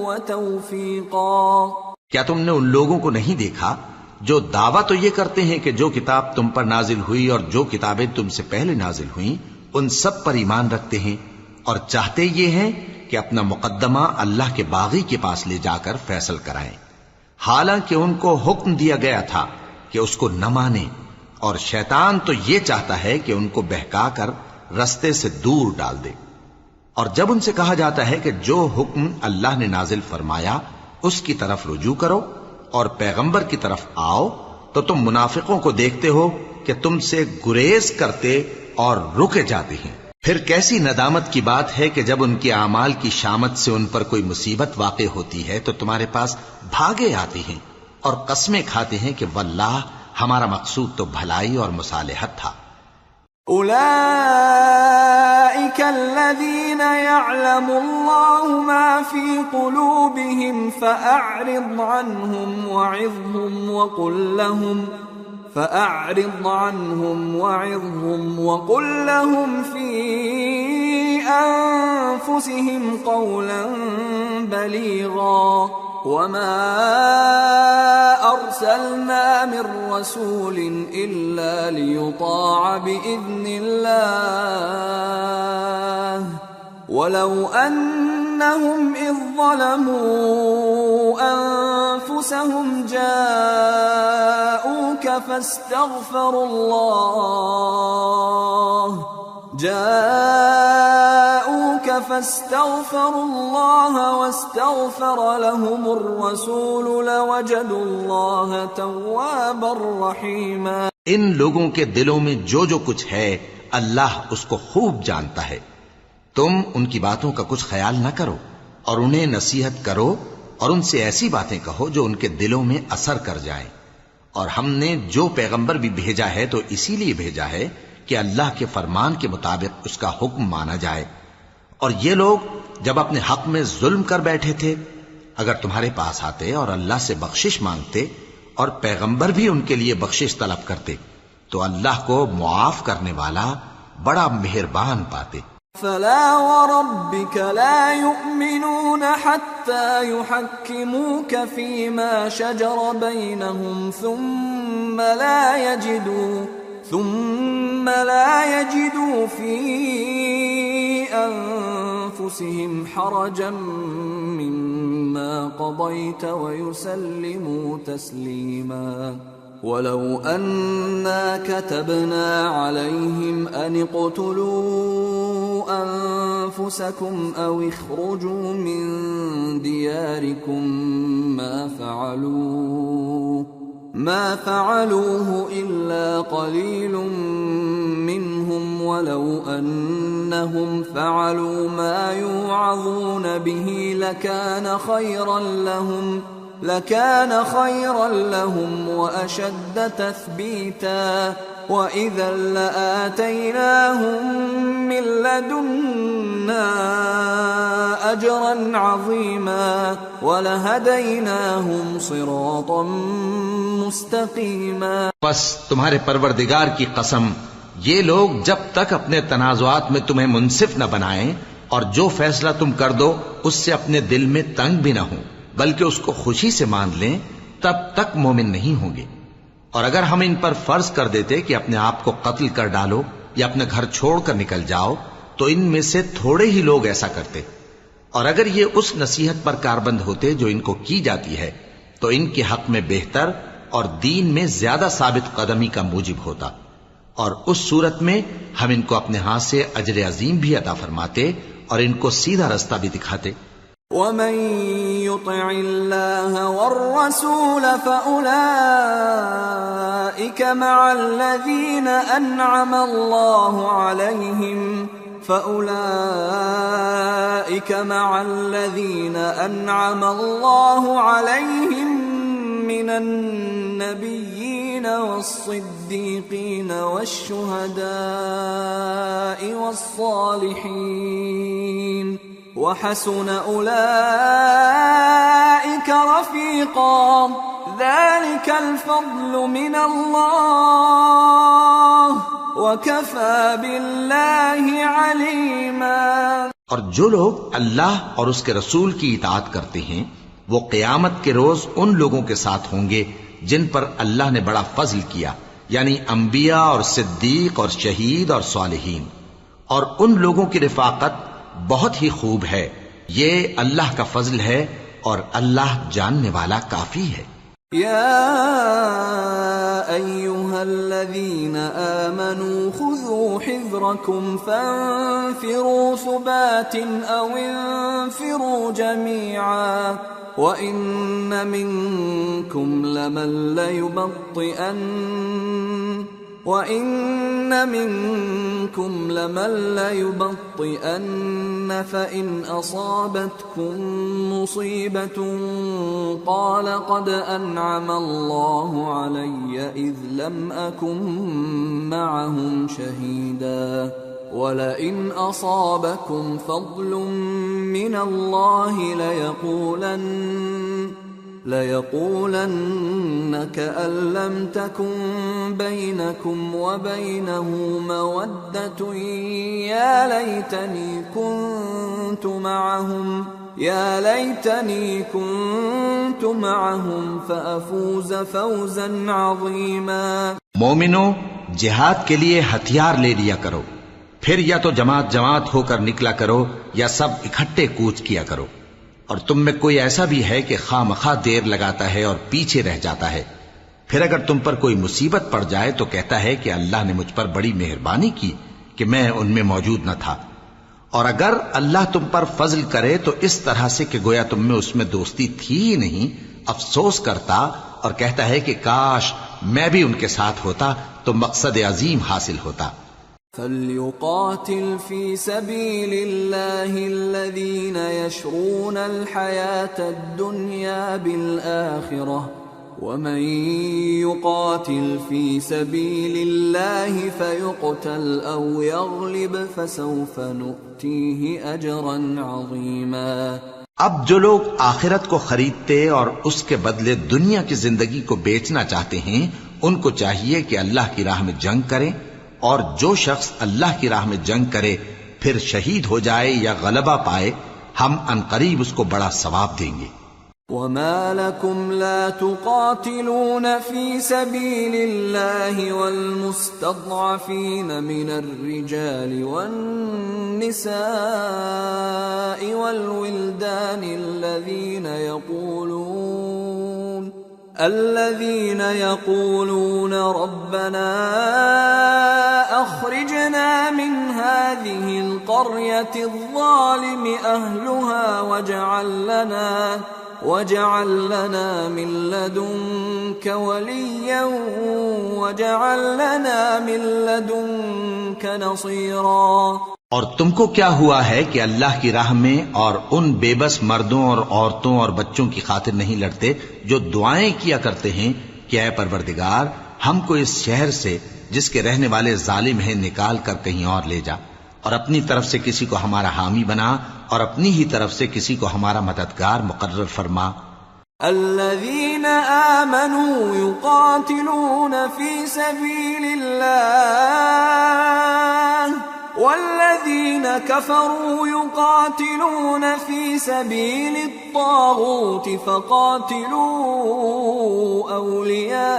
وتوفيقا۔ کیا تم نے ان لوگوں کو نہیں دیکھا جو دعویٰ تو یہ کرتے ہیں کہ جو کتاب تم پر نازل ہوئی اور جو کتابیں تم سے پہلے نازل ہوئیں ان سب پر ایمان رکھتے ہیں، اور چاہتے یہ ہیں کہ اپنا مقدمہ اللہ کے باغی کے پاس لے جا کر فیصل کرائیں، حالانکہ ان کو حکم دیا گیا تھا کہ اس کو نہ مانیں، اور شیطان تو یہ چاہتا ہے کہ ان کو بہکا کر رستے سے دور ڈال دے۔ اور جب ان سے کہا جاتا ہے کہ جو حکم اللہ نے نازل فرمایا اس کی طرف رجوع کرو اور پیغمبر کی طرف آؤ، تو تم منافقوں کو دیکھتے ہو کہ تم سے گریز کرتے اور رکے جاتے ہیں۔ پھر کیسی ندامت کی بات ہے کہ جب ان کے اعمال کی شامت سے ان پر کوئی مصیبت واقع ہوتی ہے تو تمہارے پاس بھاگے آتے ہیں اور قسمیں کھاتے ہیں کہ واللہ ہمارا مقصود تو بھلائی اور مصالحت تھا۔ أولئك الذين يعلم الله ما في قلوبهم فأعرض عنهم وعظهم وقل لهم في أنفسهم قولا بليغا وما أرسلنا من رسول إلا ليطاع بإذن الله ولو أنهم إذ ظلموا أنفسهم جاءوك فاستغفروا الله واستغفر لهم الرسول لوجدوا الله توابا رحيما۔ ان لوگوں کے دلوں میں جو جو کچھ ہے اللہ اس کو خوب جانتا ہے۔ تم ان کی باتوں کا کچھ خیال نہ کرو اور انہیں نصیحت کرو اور ان سے ایسی باتیں کہو جو ان کے دلوں میں اثر کر جائیں، اور ہم نے جو پیغمبر بھی بھیجا ہے تو اسی لیے بھیجا ہے کہ اللہ کے فرمان کے مطابق اس کا حکم مانا جائے. اور یہ لوگ جب اپنے حق میں ظلم کر بیٹھے تھے، اگر تمہارے پاس آتے اور اللہ سے بخشش مانگتے اور پیغمبر بھی ان کے لیے بخشش طلب کرتے تو اللہ کو معاف کرنے والا بڑا مہربان پاتے. فلا وربك لا يؤمنون حتى يحكموك فيما شجر بينهم ثم لا يجدوا في أنفسهم حرجا مما قضيت ويسلموا تسليما. ولو أنا كتبنا عليهم أن اقتلوا أنفسكم أو اخرجوا من دياركم ما فعلوه إلا قليل منهم ولو أنهم فعلوا ما يوعظون به لكان خيرا لهم وأشد تثبيتا وإذا لآتيناهم من لدنا أجرا عظيما ولهديناهم صراطا مستقيما. بس تمہارے پروردگار کی قسم، یہ لوگ جب تک اپنے تنازعات میں تمہیں منصف نہ بنائیں اور جو فیصلہ تم کر دو اس سے اپنے دل میں تنگ بھی نہ ہوں بلکہ اس کو خوشی سے مان لیں، تب تک مومن نہیں ہوں گے. اور اگر ہم ان پر فرض کر دیتے کہ اپنے آپ کو قتل کر ڈالو یا اپنے گھر چھوڑ کر نکل جاؤ تو ان میں سے تھوڑے ہی لوگ ایسا کرتے. اور اگر یہ اس نصیحت پر کاربند ہوتے جو ان کو کی جاتی ہے تو ان کے حق میں بہتر اور دین میں زیادہ ثابت قدمی کا موجب ہوتا. اور اس صورت میں ہم ان کو اپنے ہاتھ سے اجر عظیم بھی عطا فرماتے اور ان کو سیدھا رستہ بھی دکھاتے. ومن يطع الله والرسول فأولئك مع الذين أنعم الله عليهم من النبيين والصديقين والشهداء والصالحين وحسن أولئك رفيقا ذلك الفضل من الله وكفى بالله عليما. اور جو لوگ اللہ اور اس کے رسول کی اطاعت کرتے ہیں وہ قیامت کے روز ان لوگوں کے ساتھ ہوں گے جن پر اللہ نے بڑا فضل کیا، یعنی انبیاء اور صدیق اور شہید اور صالحین. اور ان لوگوں کی رفاقت بہت ہی خوب ہے. یہ اللہ کا فضل ہے اور اللہ جاننے والا کافی ہے. يا أيها الذين آمنوا خذوا حذركم فانفروا ثبات أو انفروا جميعا وإن منكم لمن ليبطئن فإن أصابتكم مصيبة قال قد أنعم الله علي إذ لم أكن معهم شهيدا ولئن أصابكم فضل من الله ليقولن كأن لم تكن بينكم وبينه مودة يا ليتني كنت معهم فأفوز فوزا عظيما. مومنو، جہاد کے لیے ہتھیار لے لیا کرو، پھر یا تو جماعت جماعت ہو کر نکلا کرو یا سب اکٹھے کوچ کیا کرو. اور تم میں کوئی ایسا بھی ہے کہ خواہ مخواہ دیر لگاتا ہے اور پیچھے رہ جاتا ہے، پھر اگر تم پر کوئی مصیبت پڑ جائے تو کہتا ہے کہ اللہ نے مجھ پر بڑی مہربانی کی کہ میں ان میں موجود نہ تھا. اور اگر اللہ تم پر فضل کرے تو اس طرح سے کہ گویا تم میں اس میں دوستی تھی ہی نہیں، افسوس کرتا اور کہتا ہے کہ کاش میں بھی ان کے ساتھ ہوتا تو مقصد عظیم حاصل ہوتا. فَلْيُقَاتِلْ فِي سَبِيلِ اللَّهِ الَّذِينَ يَشْرُونَ الْحَيَاةَ الدُّنْيَا بِالْآخِرَةِ ومن يقاتل في سبيل الله فيقتل أو يغلب فسوف نؤتيه أجرا عظيما. اب جو لوگ آخرت کو خریدتے اور اس کے بدلے دنیا کی زندگی کو بیچنا چاہتے ہیں، ان کو چاہیے کہ اللہ کی راہ میں جنگ کریں، اور جو شخص اللہ کی راہ میں جنگ کرے پھر شہید ہو جائے یا غلبہ پائے، ہم عنقریب اس کو بڑا ثواب دیں گے. وما لكم لا تقاتلون في سبيل الله والمستضعفين من الرجال والنساء والولدان الذين يقولون ربنا أخرجنا من هذه القرية الظالم أهلها واجعل لنا من لدنك وليا واجعل لنا من لدنك نصيرا. اور تم کو کیا ہوا ہے کہ اللہ کی راہ میں اور ان بے بس مردوں اور عورتوں اور بچوں کی خاطر نہیں لڑتے جو دعائیں کیا کرتے ہیں کہ اے پروردگار ہم کو اس شہر سے جس کے رہنے والے ظالم ہیں نکال کر کہیں اور لے جا، اور اپنی طرف سے کسی کو ہمارا حامی بنا اور اپنی ہی طرف سے کسی کو ہمارا مددگار مقرر فرما. الذين آمنوا يقاتلون في سبيل الله والذين كفروا يقاتلون في سبيل الطاغوت فقاتلوا أولياء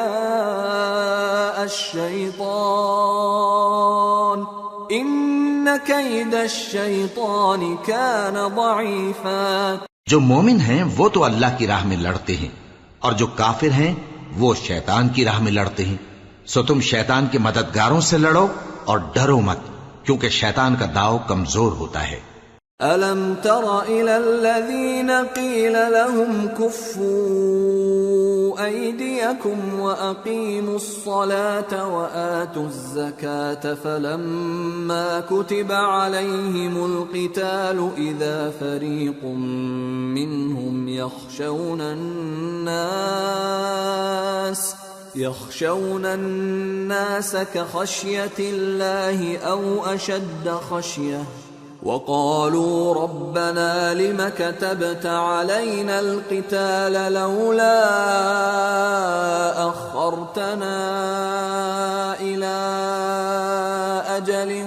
الشيطان إن كيد الشيطان كان ضعيفا. جو مومن ہیں وہ تو اللہ کی راہ میں لڑتے ہیں، اور جو کافر ہیں وہ شیطان کی راہ میں لڑتے ہیں. سو تم شیطان کے مددگاروں سے لڑو اور ڈرو مت، کیونکہ شیطان کا داؤ کمزور ہوتا ہے. أَلَمْ تَرَ إِلَى الَّذِينَ قِيلَ لَهُمْ كُفُّوا أَيْدِيَكُمْ وَأَقِيمُوا الصَّلَاةَ وَآتُوا الزَّكَاةَ فَلَمَّا كُتِبَ عَلَيْهِمُ الْقِتَالُ إِذَا فَرِيقٌ مِّنْهُمْ يخشون الناس كخشية الله أو أشد خشية وقالوا ربنا لم كتبت علينا القتال لولا أخرتنا إلى أجل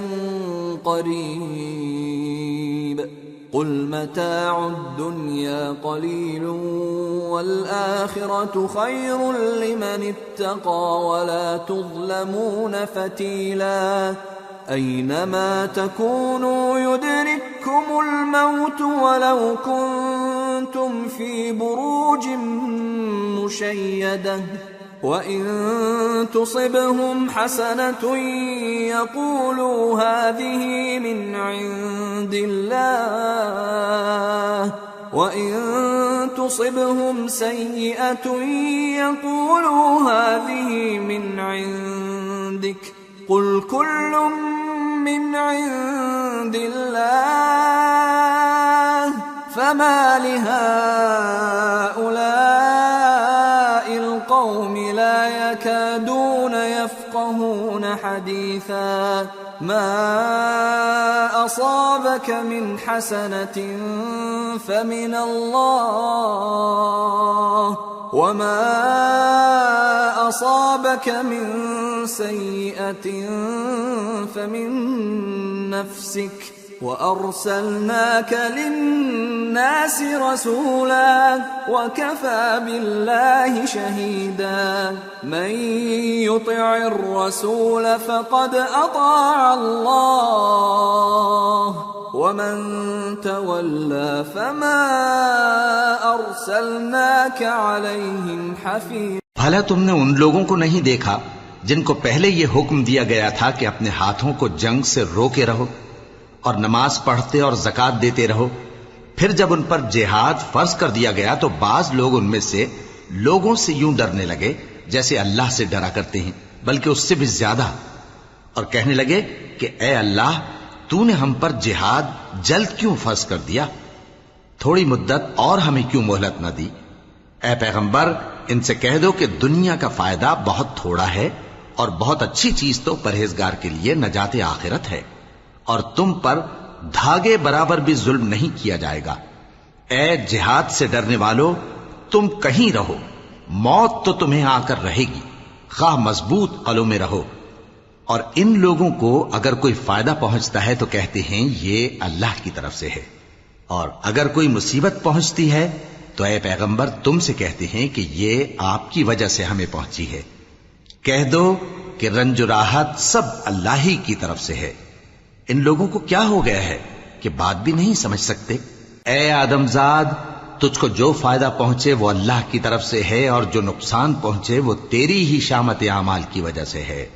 قريب قل متاع الدنيا قليل والآخرة خير لمن اتقى ولا تظلمون فتيلا. أينما تكونوا يدرككم الموت ولو كنتم في بروج مشيدة وإن تصبهم حسنة يقولوا هذه من عند الله وإن تصبهم سيئة يقولوا هذه من عندك قل كل من عند الله فما لهؤلاء القوم لا يكادون يفقهون حديثا. ما أصابك من حسنة فمن الله وما أصابك من سيئة فمن نفسك وأرسلناك للناس رسولا وكفى بالله شهيدا. من يطع الرسول فقد أطاع الله ومن تولى فما أرسلناك عليهم حفيظا. بھلا تم نے ان لوگوں کو نہیں دیکھا جن کو پہلے یہ حکم دیا گیا تھا کہ اپنے ہاتھوں کو جنگ سے روکے رہو اور نماز پڑھتے اور زکوٰۃ دیتے رہو؟ پھر جب ان پر جہاد فرض کر دیا گیا تو بعض لوگ ان میں سے لوگوں سے یوں ڈرنے لگے جیسے اللہ سے ڈرا کرتے ہیں، بلکہ اس سے بھی زیادہ، اور کہنے لگے کہ اے اللہ تو نے ہم پر جہاد جلد کیوں فرض کر دیا؟ تھوڑی مدت اور ہمیں کیوں مہلت نہ دی؟ اے پیغمبر ان سے کہہ دو کہ دنیا کا فائدہ بہت تھوڑا ہے اور بہت اچھی چیز تو پرہیزگار کے لیے نجات آخرت ہے، اور تم پر دھاگے برابر بھی ظلم نہیں کیا جائے گا۔ اے جہاد سے ڈرنے والو، تم کہیں رہو، موت تو تمہیں آ کر رہے گی، خواہ مضبوط قلعوں میں رہو۔ اور ان لوگوں کو اگر کوئی فائدہ پہنچتا ہے تو کہتے ہیں یہ اللہ کی طرف سے ہے، اور اگر کوئی مصیبت پہنچتی ہے تو اے پیغمبر تم سے کہتے ہیں کہ یہ آپ کی وجہ سے ہمیں پہنچی ہے۔ کہہ دو کہ رنج و راحت سب اللہ ہی کی طرف سے ہے۔ ان لوگوں کو کیا ہو گیا ہے کہ بات بھی نہیں سمجھ سکتے؟ اے آدمزاد، تجھ کو جو فائدہ پہنچے وہ اللہ کی طرف سے ہے، اور جو نقصان پہنچے وہ تیری ہی شامت اعمال کی وجہ سے ہے۔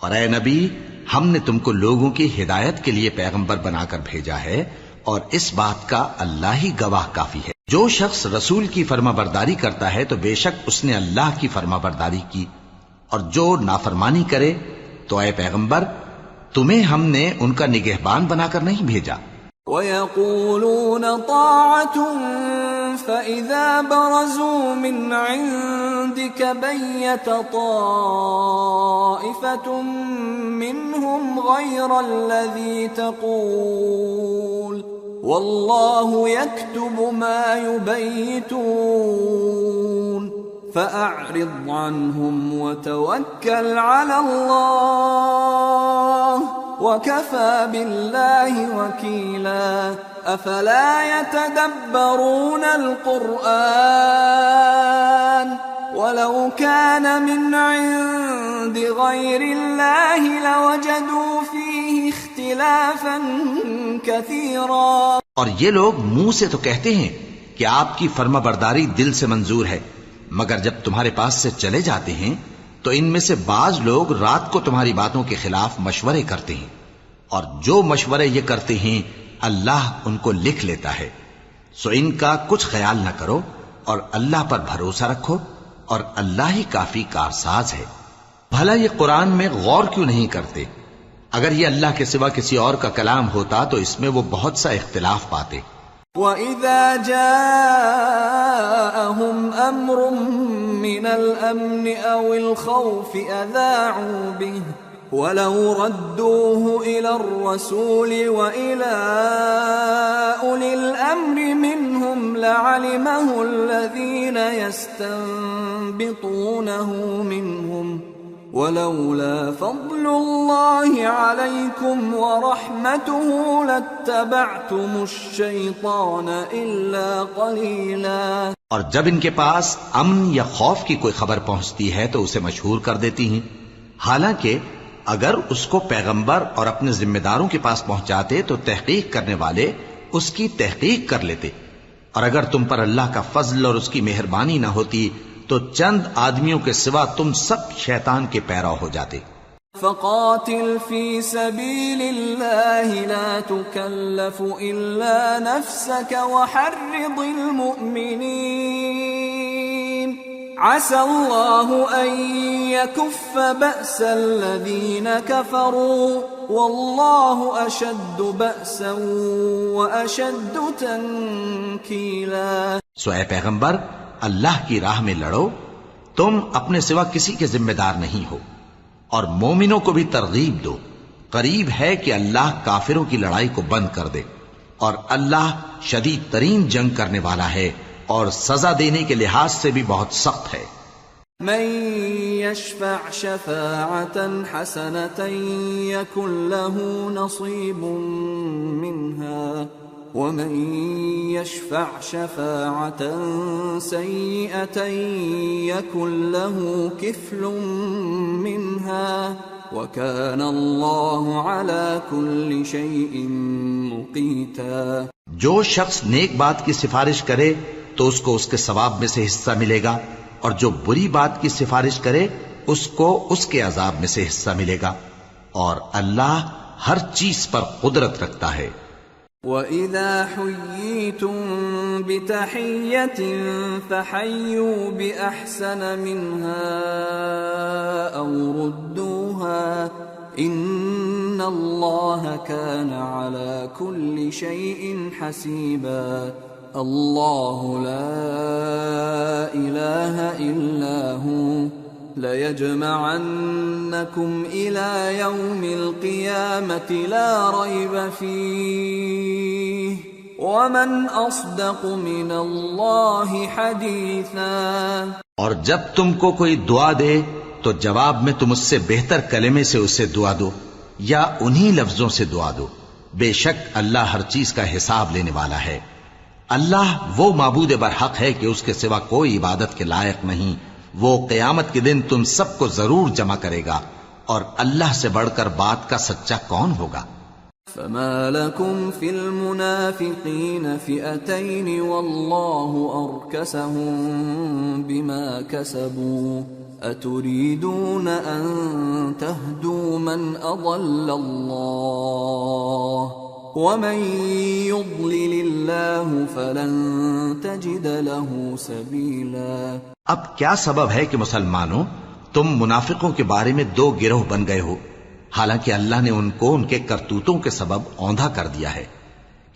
اور اے نبی، ہم نے تم کو لوگوں کی ہدایت کے لیے پیغمبر بنا کر بھیجا ہے، اور اس بات کا اللہ ہی گواہ کافی ہے۔ جو شخص رسول کی فرما برداری کرتا ہے تو بے شک اس نے اللہ کی فرما برداری کی، اور جو نافرمانی کرے تو اے پیغمبر تمہیں ہم نے ان کا نگہبان بنا کر نہیں بھیجا۔ وَيَقُولُونَ طَاعَةٌ فَإِذَا بَرَزُوا مِنْ عِنْدِكَ بَيَّتَ طَائِفَةٌ مِّنْهُمْ غَيْرَ الَّذِي تَقُولُ وَاللَّهُ يَكْتُبُ مَا يُبَيِّتُونَ فَأَعْرِضْ عَنْهُمْ وَتَوَكَّلْ عَلَى اللَّهِ وَكَفَى بِاللَّهِ وَكِيلًا أَفَلَا يَتَدَبَّرُونَ الْقُرْآنَ وَلَوْ كَانَ مِنْ عِنْدِ غَيْرِ اللَّهِ لَوَجَدُوا فِيهِ اخْتِلَافًا كَثِيرًا۔ اور یہ لوگ منہ سے تو کہتے ہیں کہ آپ کی فرما برداری دل سے منظور ہے، مگر جب تمہارے پاس سے چلے جاتے ہیں تو ان میں سے بعض لوگ رات کو تمہاری باتوں کے خلاف مشورے کرتے ہیں، اور جو مشورے یہ کرتے ہیں اللہ ان کو لکھ لیتا ہے۔ سو ان کا کچھ خیال نہ کرو اور اللہ پر بھروسہ رکھو، اور اللہ ہی کافی کارساز ہے۔ بھلا یہ قرآن میں غور کیوں نہیں کرتے؟ اگر یہ اللہ کے سوا کسی اور کا کلام ہوتا تو اس میں وہ بہت سا اختلاف پاتے۔ وَإِذَا جَاءَهُمْ أَمْرٌ مِّنَ الْأَمْنِ أَوِ الْخَوْفِ أَذَاعُوا بِهِ وَلَوْ رَدُّوهُ إِلَى الرَّسُولِ وَإِلَى أُولِي الْأَمْرِ مِنْهُمْ لَعَلِمَهُ الَّذِينَ يَسْتَنبِطُونَهُ مِنْهُمْ وَلَوْلَا فَضْلُ اللَّهِ عَلَيْكُمْ وَرَحْمَتُهُ لَاتَّبَعْتُمُ الشَّيْطَانَ إِلَّا قَلِيلًا۔ اور جب ان کے پاس امن یا خوف کی کوئی خبر پہنچتی ہے تو اسے مشہور کر دیتی ہیں، حالانکہ اگر اس کو پیغمبر اور اپنے ذمہ داروں کے پاس پہنچاتے تو تحقیق کرنے والے اس کی تحقیق کر لیتے، اور اگر تم پر اللہ کا فضل اور اس کی مہربانی نہ ہوتی تو چند آدمیوں کے سوا تم سب شیطان کے پیرو ہو جاتے۔ فَقَاتِلْ فِي سَبِيلِ اللَّهِ لَا تُكَلَّفُ إِلَّا نَفْسَكَ وَحَرِّضِ الْمُؤْمِنِينَ عَسَى اللَّهُ أَن يَكُفَّ بَأْسَ الَّذِينَ كَفَرُوا وَاللَّهُ أَشَدُّ بَأْسًا وَأَشَدُّ تَنكِيلًا۔ سو اے پیغمبر، اللہ کی راہ میں لڑو، تم اپنے سوا کسی کے ذمہ دار نہیں ہو، اور مومنوں کو بھی ترغیب دو، قریب ہے کہ اللہ کافروں کی لڑائی کو بند کر دے، اور اللہ شدید ترین جنگ کرنے والا ہے اور سزا دینے کے لحاظ سے بھی بہت سخت ہے۔ من يشفع شفاعة حسنة يكن له نصيب منها ومن يشفع شفاعة سيئة يكن له كفل منها وكان الله على كل شيء مقيتا۔ جو شخص نیک بات کی سفارش کرے تو اس کو اس کے ثواب میں سے حصہ ملے گا، اور جو بری بات کی سفارش کرے اس کو اس کے عذاب میں سے حصہ ملے گا، اور اللہ ہر چیز پر قدرت رکھتا ہے۔ وَإِذَا حُيِّيتُم بِتَحِيَّةٍ فَحَيُّوا بِأَحْسَنَ مِنْهَا أَوْ رُدُّوهَا إِنَّ اللَّهَ كَانَ عَلَى كُلِّ شَيْءٍ حَسِيبًا۔ اللہ لا الہ الا هو لَيَجْمَعَنَّكُمْ إِلَى يَوْمِ الْقِيَامَةِ لَا رَيْبَ فِيهِ وَمَنْ أَصْدَقُ مِنَ اللَّهِ حَدِيثًا۔ اور جب تم کو کوئی دعا دے تو جواب میں تم اس سے بہتر کلمے سے اسے دعا دو یا انہی لفظوں سے دعا دو، بے شک اللہ ہر چیز کا حساب لینے والا ہے۔ اللہ وہ معبود برحق ہے کہ اس کے سوا کوئی عبادت کے لائق نہیں، وہ قیامت کے دن تم سب کو ضرور جمع کرے گا، اور اللہ سے بڑھ کر بات کا سچا کون ہوگا؟ فما لكم في المنافقين فئتين والله أركسهم بما كسبوا أتريدون أن تهدوا من أضل الله ومن يضلل الله فلن تجد له سبيلا۔ اب کیا سبب ہے کہ مسلمانوں تم منافقوں کے بارے میں دو گروہ بن گئے ہو، حالانکہ اللہ نے ان کو ان کے کرتوتوں کے سبب اوندھا کر دیا ہے؟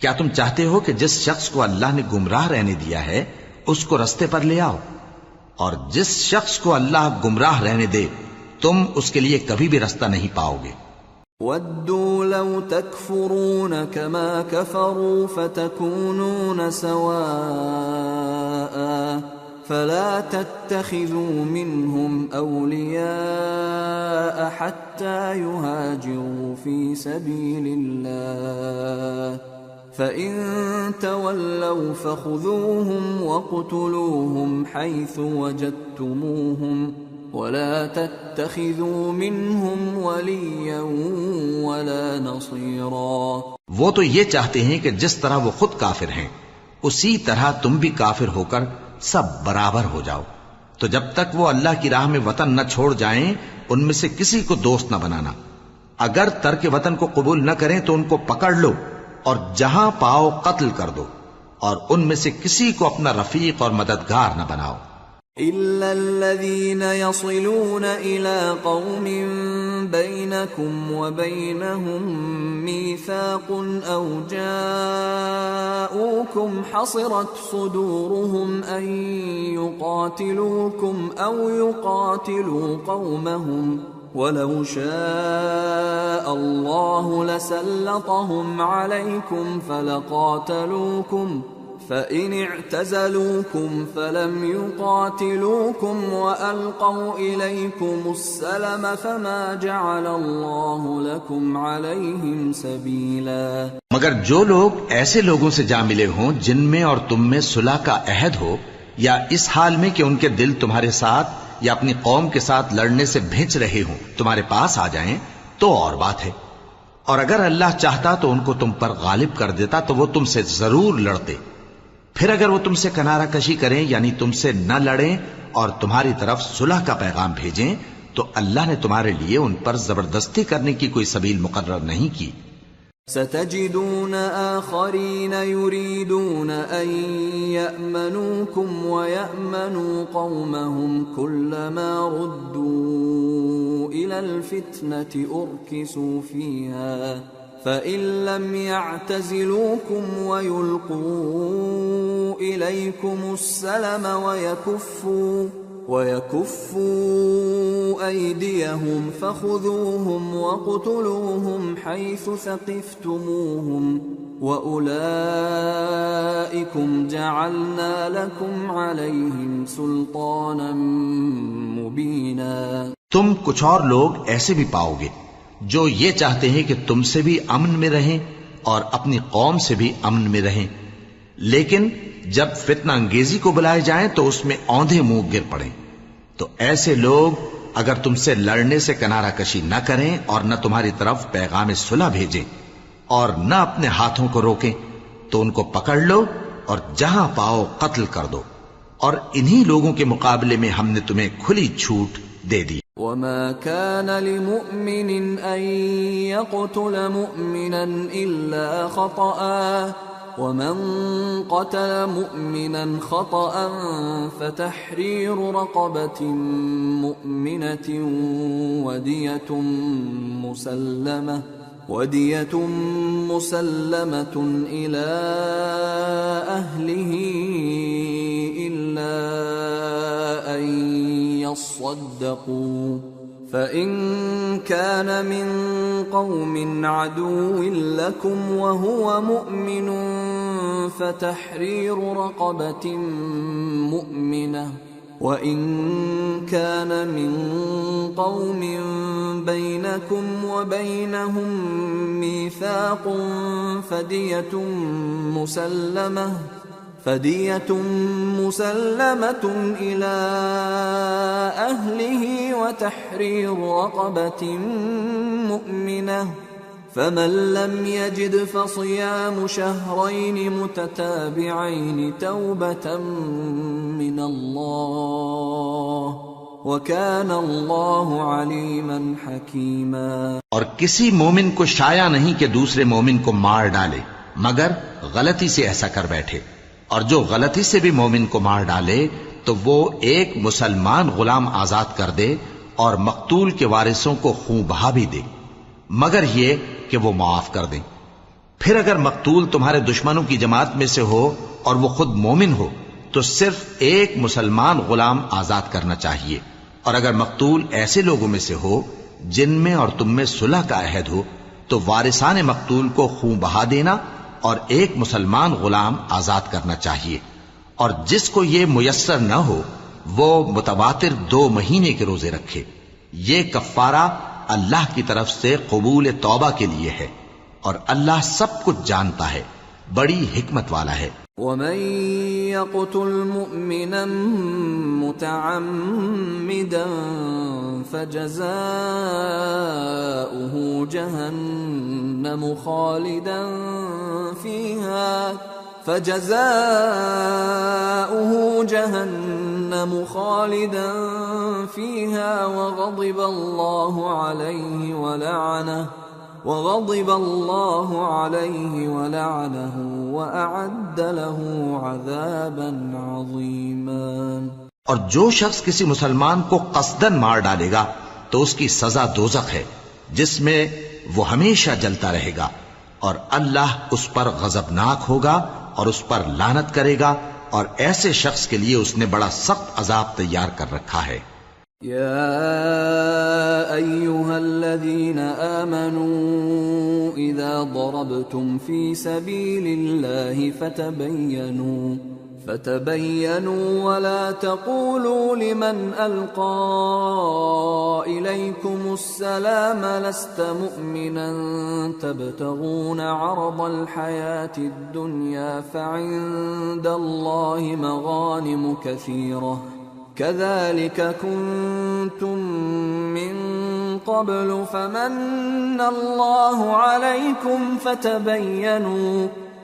کیا تم چاہتے ہو کہ جس شخص کو اللہ نے گمراہ رہنے دیا ہے اس کو رستے پر لے آؤ، اور جس شخص کو اللہ گمراہ رہنے دے تم اس کے لیے کبھی بھی رستہ نہیں پاؤ گے۔ وَدُّوا لَوْ تَكْفُرُونَ كَمَا كَفَرُوا فَتَكُونُونَ سَوَاءً فَلَا تَتَّخِذُوا مِنْهُمْ أَوْلِيَاءَ حَتَّى يُهَاجِرُوا فِي سَبِيلِ اللَّهِ فَإِن تَوَلَّوْا فَخُذُوهُمْ وَاقْتُلُوهُمْ حَيْثُ وَجَدتُّمُوهُمْ وَلَا تَتَّخِذُوا مِنْهُمْ وَلِيًّا وَلَا نَصِيرًا۔ وہ تو یہ چاہتے ہیں کہ جس طرح وہ خود کافر ہیں اسی طرح تم بھی کافر ہو کر سب برابر ہو جاؤ، تو جب تک وہ اللہ کی راہ میں وطن نہ چھوڑ جائیں ان میں سے کسی کو دوست نہ بنانا۔ اگر ترک وطن کو قبول نہ کریں تو ان کو پکڑ لو اور جہاں پاؤ قتل کر دو، اور ان میں سے کسی کو اپنا رفیق اور مددگار نہ بناؤ۔ إِلَّا الَّذِينَ يَصِلُونَ إِلَىٰ قَوْمٍ بَيْنَكُمْ وَبَيْنَهُم مِّيثَاقٌ أَوْ جَاءُوكُمْ حَصِرَتْ صُدُورُهُمْ أَن يُقَاتِلُوكُمْ أَوْ يُقَاتِلُوا قَوْمَهُمْ وَلَوْ شَاءَ اللَّهُ لَسَلَّطَهُمْ عَلَيْكُمْ فَلَقَاتَلُوكُمْ فَإِنِ اعْتَزَلُوكُمْ فَلَمْ يُقَاتِلُوكُمْ وَأَلْقَوْا إِلَيْكُمُ السَّلَمَ فَمَا جَعَلَ اللَّهُ لَكُمْ عَلَيْهِمْ سَبِيلًا۔ مگر جو لوگ ایسے لوگوں سے جا ملے ہوں جن میں اور تم میں صلح کا عہد ہو، یا اس حال میں کہ ان کے دل تمہارے ساتھ یا اپنی قوم کے ساتھ لڑنے سے بھنچ رہے ہوں، تمہارے پاس آ جائیں تو اور بات ہے، اور اگر اللہ چاہتا تو ان کو تم پر غالب کر دیتا تو وہ تم سے ضرور لڑتے۔ پھر اگر وہ تم سے کنارہ کشی کریں یعنی تم سے نہ لڑیں اور تمہاری طرف صلح کا پیغام بھیجیں تو اللہ نے تمہارے لیے ان پر زبردستی کرنے کی کوئی سبیل مقرر نہیں کی۔ ستجدون آخرین یریدون ان یأمنوکم ویأمنوا قومهم كلما ردوا الى الفتنة ارکسوا فیہا فَإِن لَّمْ يَعْتَزِلُوكُمْ وَيُلْقُوا إِلَيْكُمُ السَّلَمَ وَيَكُفُّوا أَيْدِيَهُمْ فَخُذُوهُمْ وَاقْتُلُوهُمْ حَيْثُ ثَقِفْتُمُوهُمْ وَأُولَٰئِكُمْ جَعَلْنَا لَكُمْ عَلَيْهِمْ سُلْطَانًا مُبِينًا۔ تم کچھ اور لوگ ایسے بھی پاؤ گے جو یہ چاہتے ہیں کہ تم سے بھی امن میں رہیں اور اپنی قوم سے بھی امن میں رہیں، لیکن جب فتنہ انگیزی کو بلائے جائیں تو اس میں اوندھے منہ گر پڑیں۔ تو ایسے لوگ اگر تم سے لڑنے سے کنارہ کشی نہ کریں اور نہ تمہاری طرف پیغام صلح بھیجیں اور نہ اپنے ہاتھوں کو روکیں تو ان کو پکڑ لو اور جہاں پاؤ قتل کر دو، اور انہی لوگوں کے مقابلے میں ہم نے تمہیں کھلی چھوٹ دے دی۔ وَمَا كَانَ لِمُؤْمِنٍ أَن يَقْتُلَ مُؤْمِنًا إِلَّا خَطَأً وَمَن قَتَلَ مُؤْمِنًا خَطَأً فَتَحْرِيرُ رَقَبَةٍ مُؤْمِنَةٍ وَدِيَةٌ مُسَلَّمَةٌ وَدِيَةٌ مُّسَلَّمَةٌ إِلَىٰ أَهْلِهِ إِلَّا أَن يَصَّدَّقُوا فَإِن كَانَ مِن قَوْمٍ عَدُوٍّ لَّكُمْ وَهُوَ مُؤْمِنٌ فَتَحْرِيرُ رَقَبَةٍ مُّؤْمِنَةٍ وَإِن كَانَ مِن قَوْمٍ بَيْنَكُمْ وَبَيْنَهُم مِّيثَاقٌ فَدِيَةٌ مُّسَلَّمَةٌ إِلَىٰ أَهْلِهِ وَتَحْرِيرُ رَقَبَةٍ مُّؤْمِنَةٍ فَمَن لَّمْ يَجِدْ فَصِيَامُ شَهْرَيْنِ مُتَتَابِعَيْنِ تَوْبَةً مِّنَ اللَّهِ وَكَانَ اللَّهُ عَلِيمًا حَكِيمًا۔ اور کسی مومن کو شایع نہیں کہ دوسرے مومن کو مار ڈالے مگر غلطی سے ایسا کر بیٹھے، اور جو غلطی سے بھی مومن کو مار ڈالے تو وہ ایک مسلمان غلام آزاد کر دے اور مقتول کے وارثوں کو خون بہا بھی دے، مگر یہ کہ وہ معاف کر دیں۔ پھر اگر مقتول تمہارے دشمنوں کی جماعت میں سے ہو اور وہ خود مومن ہو تو صرف ایک مسلمان غلام آزاد کرنا چاہیے، اور اگر مقتول ایسے لوگوں میں سے ہو جن میں اور تم میں صلح کا عہد ہو تو وارثان مقتول کو خون بہا دینا اور ایک مسلمان غلام آزاد کرنا چاہیے، اور جس کو یہ میسر نہ ہو وہ متواتر 2 مہینے کے روزے رکھے۔ یہ کفارہ اللہ کی طرف سے قبول توبہ کے لیے ہے، اور اللہ سب کچھ جانتا ہے، بڑی حکمت والا ہے۔ وَمَن يَقْتُلْ مُؤْمِنًا مُّتَعَمِّدًا فَجَزَاؤُهُ جَهَنَّمُ خَالِدًا فِيهَا وَغَضِبَ اللَّهُ عَلَيْهِ وَلَعَنَهُ وَأَعَدَّ لَهُ عَذَابًا عَظِيمًا۔ اور جو شخص کسی مسلمان کو قصدن مار ڈالے گا تو اس کی سزا دوزخ ہے جس میں وہ ہمیشہ جلتا رہے گا، اور اللہ اس پر غضبناک ہوگا اور اس پر لعنت کرے گا، اور ایسے شخص کے لیے اس نے بڑا سخت عذاب تیار کر رکھا ہے۔ يا أيها الذين آمنوا إذا ضربتم في سبيل الله فتبينوا ولا تقولوا لمن ألقى إليكم السلام لست مؤمنا تبتغون عرض الحياة الدنيا فعند الله مغانم كثيرة كذلك كنتم من قبل فمن الله عليكم فتبينوا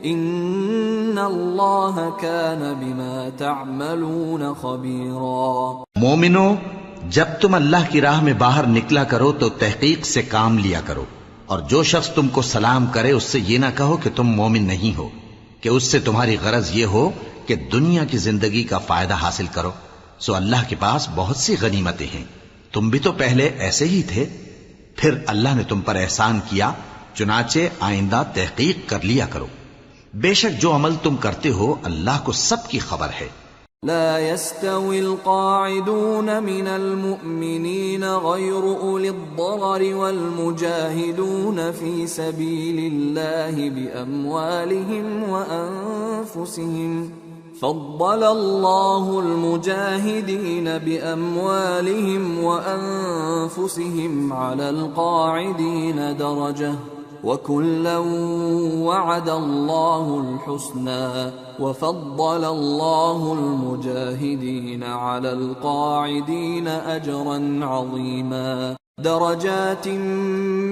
ان اللہ کان بما تعملون خبیرا۔ مومنو، جب تم اللہ کی راہ میں باہر نکلا کرو تو تحقیق سے کام لیا کرو، اور جو شخص تم کو سلام کرے اس سے یہ نہ کہو کہ تم مومن نہیں ہو، کہ اس سے تمہاری غرض یہ ہو کہ دنیا کی زندگی کا فائدہ حاصل کرو، سو اللہ کے پاس بہت سی غنیمتیں ہیں، تم بھی تو پہلے ایسے ہی تھے، پھر اللہ نے تم پر احسان کیا، چنانچہ آئندہ تحقیق کر لیا کرو، بے شک جو عمل تم کرتے ہو اللہ کو سب کی خبر ہے۔ لا يستوي القاعدون من المؤمنين غير أولي الضرر والمجاهدون في سبيل الله بأموالهم وأنفسهم فضل الله المجاهدين بأموالهم وأنفسهم على القاعدين درجة وَكُلًّا وَعَدَ اللَّهُ الْحُسْنَى وَفَضَّلَ اللَّهُ الْمُجَاهِدِينَ عَلَى الْقَاعِدِينَ أَجْرًا عَظِيمًا دَرَجَاتٍ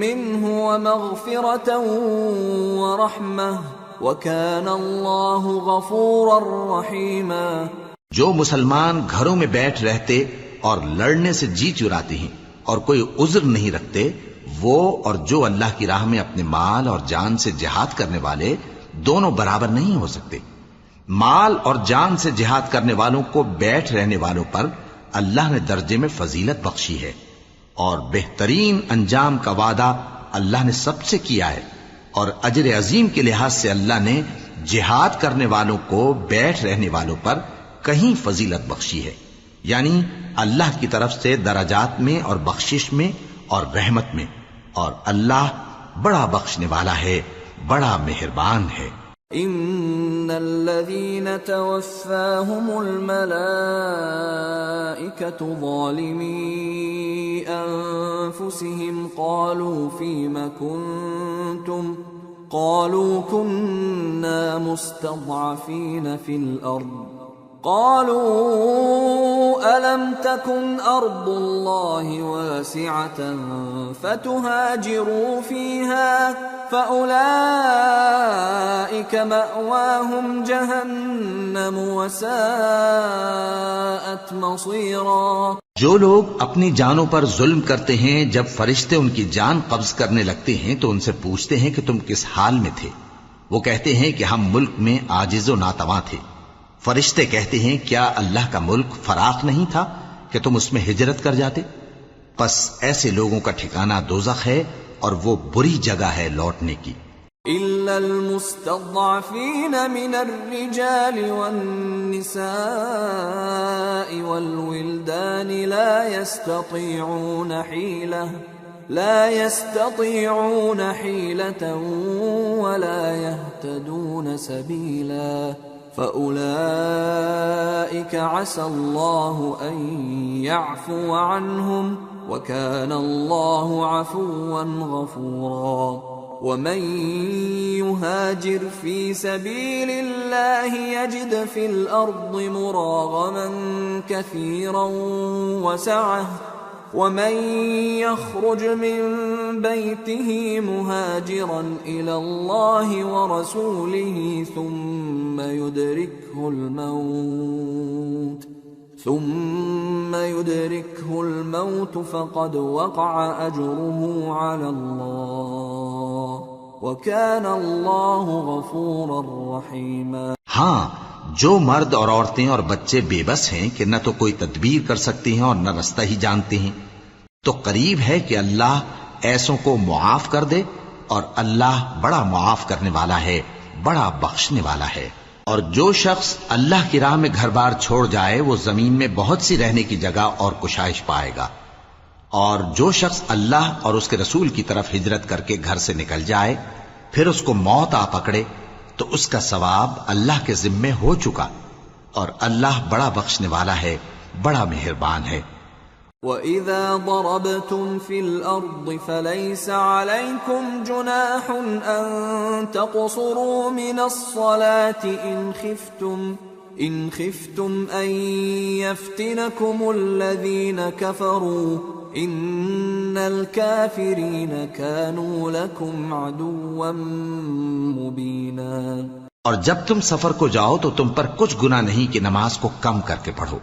مِّنْهُ وَمَغْفِرَةً وَرَحْمَةً وَكَانَ اللَّهُ غَفُورًا رَّحِيمًا۔ جو مسلمان گھروں میں بیٹھ رہتے اور لڑنے سے جی چراتے ہیں اور کوئی عذر نہیں رکھتے، وہ اور جو اللہ کی راہ میں اپنے مال اور جان سے جہاد کرنے والے دونوں برابر نہیں ہو سکتے۔ مال اور جان سے جہاد کرنے والوں کو بیٹھ رہنے والوں پر اللہ نے درجے میں فضیلت بخشی ہے، اور بہترین انجام کا وعدہ اللہ نے سب سے کیا ہے، اور اجر عظیم کے لحاظ سے اللہ نے جہاد کرنے والوں کو بیٹھ رہنے والوں پر کہیں فضیلت بخشی ہے، یعنی اللہ کی طرف سے درجات میں اور بخشش میں اور رحمت میں، اور اللہ بڑا بخشنے والا ہے، بڑا مہربان ہے۔ ان الذين توفاهم الملائكة ظالمي انفسهم قالوا فيم كنتم قالوا كنا مستضعفين في الارض قالوا ألم تكن أرض الله واسعة فتهاجروا فيها فأولئك مأواهم جهنم وساءت مصيرا۔ جو لوگ اپنی جانوں پر ظلم کرتے ہیں، جب فرشتے ان کی جان قبض کرنے لگتے ہیں تو ان سے پوچھتے ہیں کہ تم کس حال میں تھے؟ وہ کہتے ہیں کہ ہم ملک میں عاجز و ناتواں تھے۔ فرشتے کہتے ہیں کیا اللہ کا ملک فراخ نہیں تھا کہ تم اس میں ہجرت کر جاتے؟ پس ایسے لوگوں کا ٹھکانہ دوزخ ہے اور وہ بری جگہ ہے لوٹنے کی۔ إلا المستضعفين من الرجال والنساء والولدان لا يستطيعون حيلة ولا يهتدون سبيلا فأولئك عسى الله أن يعفو عنهم وكان الله عفوا غفورا۔ ومن يهاجر في سبيل الله يجد في الأرض مراغما كثيرا وسعة ومن يخرج من بيته مهاجرا إلى الله ورسوله ثم يدركه الموت فقد وقع أجره على الله وكان الله غفورا رحيما۔ ہاں، جو مرد اور عورتیں اور بچے بے بس ہیں کہ نہ تو کوئی تدبیر کر سکتے ہیں اور نہ رستہ ہی جانتے ہیں، تو قریب ہے کہ اللہ ایسوں کو معاف کر دے، اور اللہ بڑا معاف کرنے والا ہے، بڑا بخشنے والا ہے۔ اور جو شخص اللہ کی راہ میں گھر بار چھوڑ جائے وہ زمین میں بہت سی رہنے کی جگہ اور کشائش پائے گا، اور جو شخص اللہ اور اس کے رسول کی طرف ہجرت کر کے گھر سے نکل جائے پھر اس کو موت آ پکڑے تو اس کا ثواب اللہ کے ذمے ہو چکا، اور اللہ بڑا بخشنے والا ہے، بڑا مہربان ہے۔ وَإِذَا ضَرَبْتُمْ فِي الْأَرْضِ فَلَيْسَ عَلَيْكُمْ جُنَاحٌ أَن تَقْصُرُوا مِنَ الصَّلَاةِ إِنْ خِفْتُمْ أَن يَفْتِنَكُمُ الَّذِينَ كَفَرُوا إِنَّ الْكَافِرِينَ كَانُوا لَكُمْ عَدُوًّا مُبِينًا۔ اور جب تم سفر کو جاؤ تو تم پر کچھ گناہ نہیں کہ نماز کو کم کر کے پڑھو،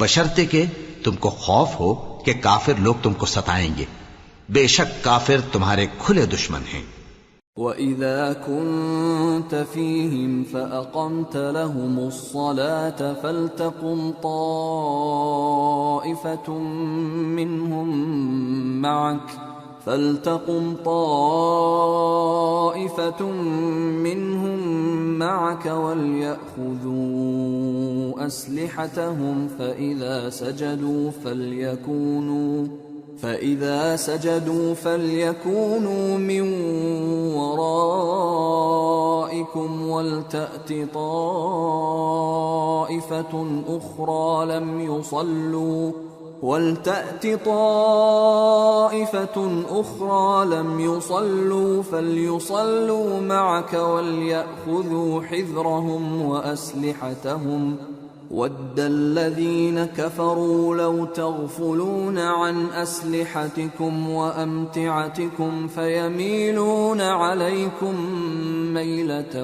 بشرطے کہ تم کو خوف ہو کہ کافر لوگ تم کو ستائیں گے، بے شک کافر تمہارے کھلے دشمن ہیں۔ وَإِذَا كُنْتَ فِيهِمْ فَأَقَمْتَ لَهُمُ الصَّلَاةَ فَلْتَقُمْ طَائِفَةٌ مِّنْهُمْ مَعَكَ وَلْيَأْخُذُوا أَسْلِحَتَهُمْ فَإِذَا سَجَدُوا فَلْيَكُونُوا مِنْ وَرَائِكُمْ وَلْتَأْتِ طَائِفَةٌ أُخْرَى لَمْ يُصَلُّوا فَلْيُصَلُّوا مَعَكَ وَلْيَأْخُذُوا حِذْرَهُمْ وَأَسْلِحَتَهُمْ وَدَّ الَّذِينَ كَفَرُوا لَوْ تَغْفُلُونَ عَنْ أَسْلِحَتِكُمْ وَأَمْتِعَتِكُمْ فَيَمِيلُونَ عَلَيْكُمْ مَيْلَةً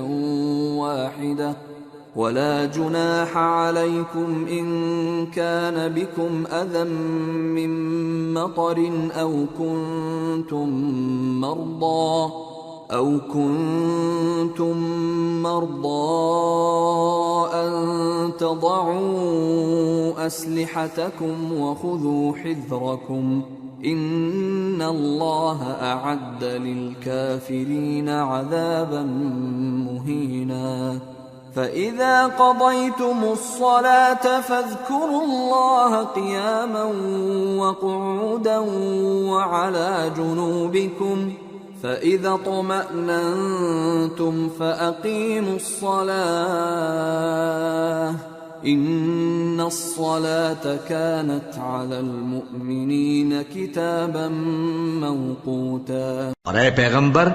وَاحِدَةً وَلَا جُنَاحَ عَلَيْكُمْ إِن كَانَ بِكُمْ أَذًى مِّن مَّطَرٍ أَوْ كُنتُم مَّرْضَىٰ أَن تَضَعُوا أَسْلِحَتَكُمْ وَخُذُوا حِذْرَكُمْ إن الله أعد للكافرين عذابا مهينا فإذا قضيتم الصلاة فاذكروا الله قياما وقعودا وعلى جنوبكم فإذا اطمأننتم فأقيموا الصلاة إن الصلاة كانت على المؤمنين كتابا موقوتا۔ اور اے پیغمبر،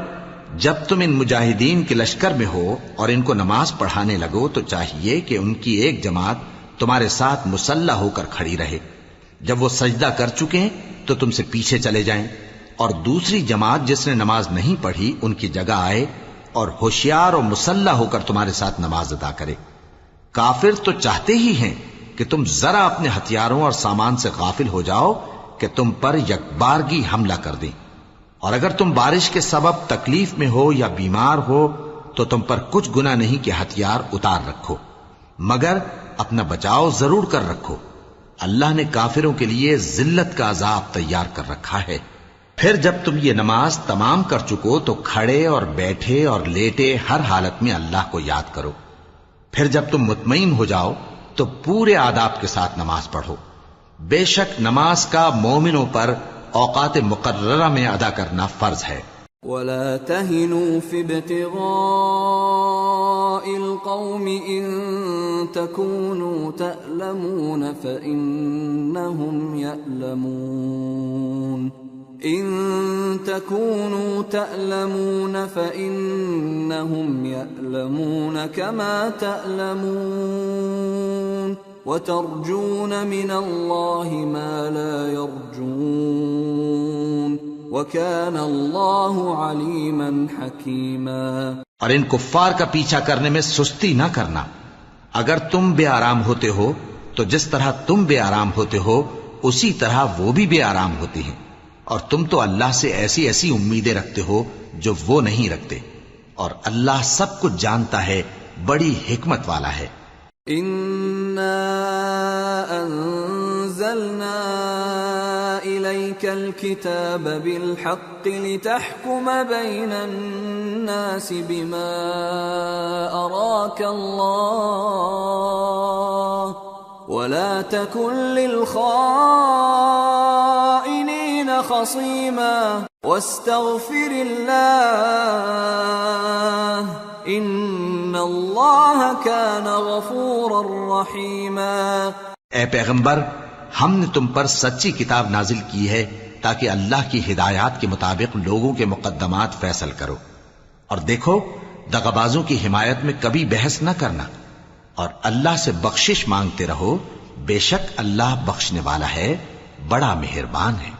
جب تم ان مجاہدین کے لشکر میں ہو اور ان کو نماز پڑھانے لگو تو چاہیے کہ ان کی ایک جماعت تمہارے ساتھ مسلح ہو کر کھڑی رہے، جب وہ سجدہ کر چکے تو تم سے پیچھے چلے جائیں، اور دوسری جماعت جس نے نماز نہیں پڑھی ان کی جگہ آئے اور ہوشیار اور مسلح ہو کر تمہارے ساتھ نماز ادا کرے۔ کافر تو چاہتے ہی ہیں کہ تم ذرا اپنے ہتھیاروں اور سامان سے غافل ہو جاؤ کہ تم پر یکبارگی حملہ کر دیں، اور اگر تم بارش کے سبب تکلیف میں ہو یا بیمار ہو تو تم پر کچھ گناہ نہیں کہ ہتھیار اتار رکھو، مگر اپنا بچاؤ ضرور کر رکھو۔ اللہ نے کافروں کے لیے ذلت کا عذاب تیار کر رکھا ہے۔ پھر جب تم یہ نماز تمام کر چکو تو کھڑے اور بیٹھے اور لیٹے ہر حالت میں اللہ کو یاد کرو۔ پھر جب تم مطمئن ہو جاؤ تو پورے آداب کے ساتھ نماز پڑھو۔ بے شک نماز کا مومنوں پر اوقات مقررہ میں ادا کرنا فرض ہے۔ ولا تهنوا في ابتغاء القوم إن تكونوا تألمون فإنهم يألمون إن تكونوا تألمون فإنهم يألمون كما تألمون وترجون من الله ما لا يرجون وَكَانَ اللَّهُ عَلِيمًا حَكِيمًا۔ اور ان کفار کا پیچھا کرنے میں سستی نہ کرنا۔ اگر تم بے آرام ہوتے ہو تو جس طرح تم بے آرام ہوتے ہو اسی طرح وہ بھی بے آرام ہوتے ہیں، اور تم تو اللہ سے ایسی ایسی امیدیں رکھتے ہو جو وہ نہیں رکھتے، اور اللہ سب کچھ جانتا ہے، بڑی حکمت والا ہے۔ إِنَّا أَنزَلْنَا إِلَيْكَ الْكِتَابَ بِالْحَقِّ لِتَحْكُمَ بَيْنَ النَّاسِ بِمَا أَرَاكَ اللَّهُ وَلَا تَكُنْ لِلْخَائِنِينَ خَصِيمًا وَاسْتَغْفِرِ اللَّهَ إِنَّ اللَّهَ كَانَ غَفُورًا رَحِيمًا۔ اے پیغمبر، ہم نے تم پر سچی کتاب نازل کی ہے تاکہ اللہ کی ہدایات کے مطابق لوگوں کے مقدمات فیصل کرو، اور دیکھو دغابازوں کی حمایت میں کبھی بحث نہ کرنا، اور اللہ سے بخشش مانگتے رہو، بے شک اللہ بخشنے والا ہے، بڑا مہربان ہے۔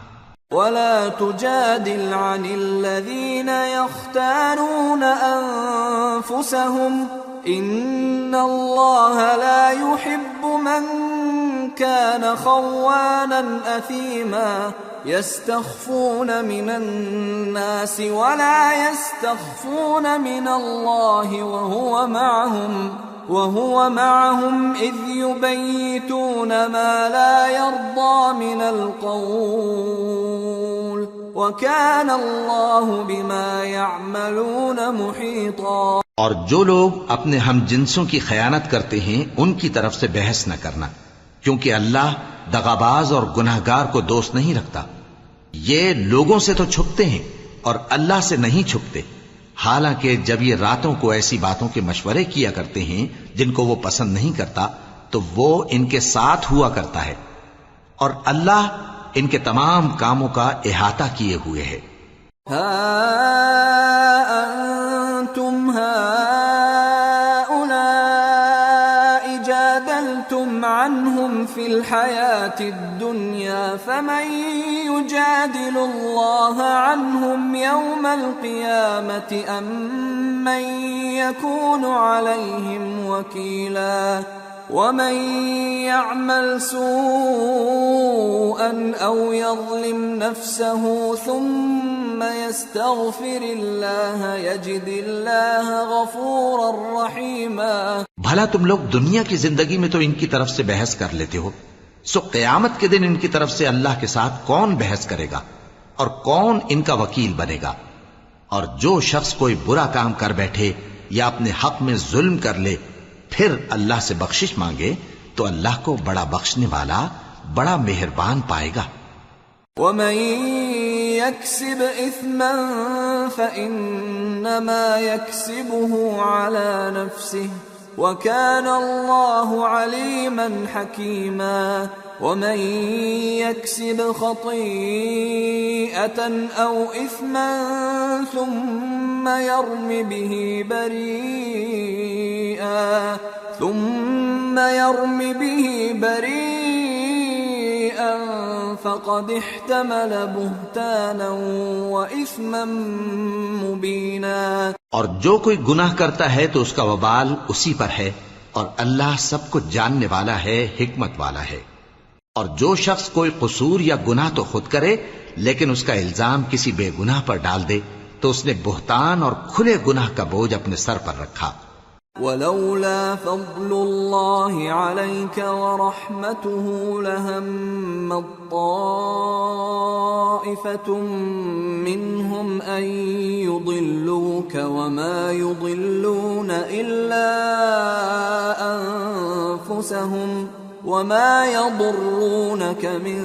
وَلَا تُجَادِلْ عَنِ الَّذِينَ يَخْتَانُونَ أَنفُسَهُمْ إِنَّ اللَّهَ لَا يُحِبُّ مَنْ كَانَ خَوَّانًا أَثِيمًا يَسْتَخْفُونَ مِنَ النَّاسِ وَلَا يَسْتَخْفُونَ مِنَ اللَّهِ وَهُوَ مَعَهُمْ إِذْ يُبَيِّتُونَ مَا لَا يَرْضَى مِنَ الْقَوْلِ وَكَانَ اللَّهُ بِمَا يَعْمَلُونَ مُحِيطًا۔ اور جو لوگ اپنے ہم جنسوں کی خیانت کرتے ہیں ان کی طرف سے بحث نہ کرنا، کیونکہ اللہ دغاباز اور گناہگار کو دوست نہیں رکھتا۔ یہ لوگوں سے تو چھپتے ہیں اور اللہ سے نہیں چھپتے، حالانکہ جب یہ راتوں کو ایسی باتوں کے مشورے کیا کرتے ہیں جن کو وہ پسند نہیں کرتا تو وہ ان کے ساتھ ہوا کرتا ہے، اور اللہ ان کے تمام کاموں کا احاطہ کیے ہوئے ہے۔ ہا انتم هؤلاء جادلتم عنهم في الحياة الدنيا فمن يجادل الله عنهم يوم القيامة أم من يكون عليهم وكيلا ومن يعمل سوءا أو يظلم نفسه ثم يستغفر الله يجد الله غفورا رحيما۔ بھلا تم لوگ دنیا کی زندگی میں تو ان کی طرف سے بحث کر لیتے ہو، سو قیامت کے دن ان کی طرف سے اللہ کے ساتھ کون بحث کرے گا اور کون ان کا وکیل بنے گا؟ اور جو شخص کوئی برا کام کر بیٹھے یا اپنے حق میں ظلم کر لے پھر اللہ سے بخشش مانگے تو اللہ کو بڑا بخشنے والا بڑا مہربان پائے گا۔ ومن يكسب إثما فإنما يكسبه على نفسه وكان الله عليما حكيما ومن يكسب خطيئة أو إثما ثم يرم به بريئا فقد احتمل بهتانا وإثما مبينا۔ اور جو کوئی گناہ کرتا ہے تو اس کا وبال اسی پر ہے، اور اللہ سب کچھ جاننے والا ہے، حکمت والا ہے۔ اور جو شخص کوئی قصور یا گناہ تو خود کرے لیکن اس کا الزام کسی بے گناہ پر ڈال دے تو اس نے بہتان اور کھلے گناہ کا بوجھ اپنے سر پر رکھا۔ ولولا فضل الله عليك ورحمته لهم طائفة منهم أن يضلوك وما يضلون إلا أنفسهم وما يضرونك من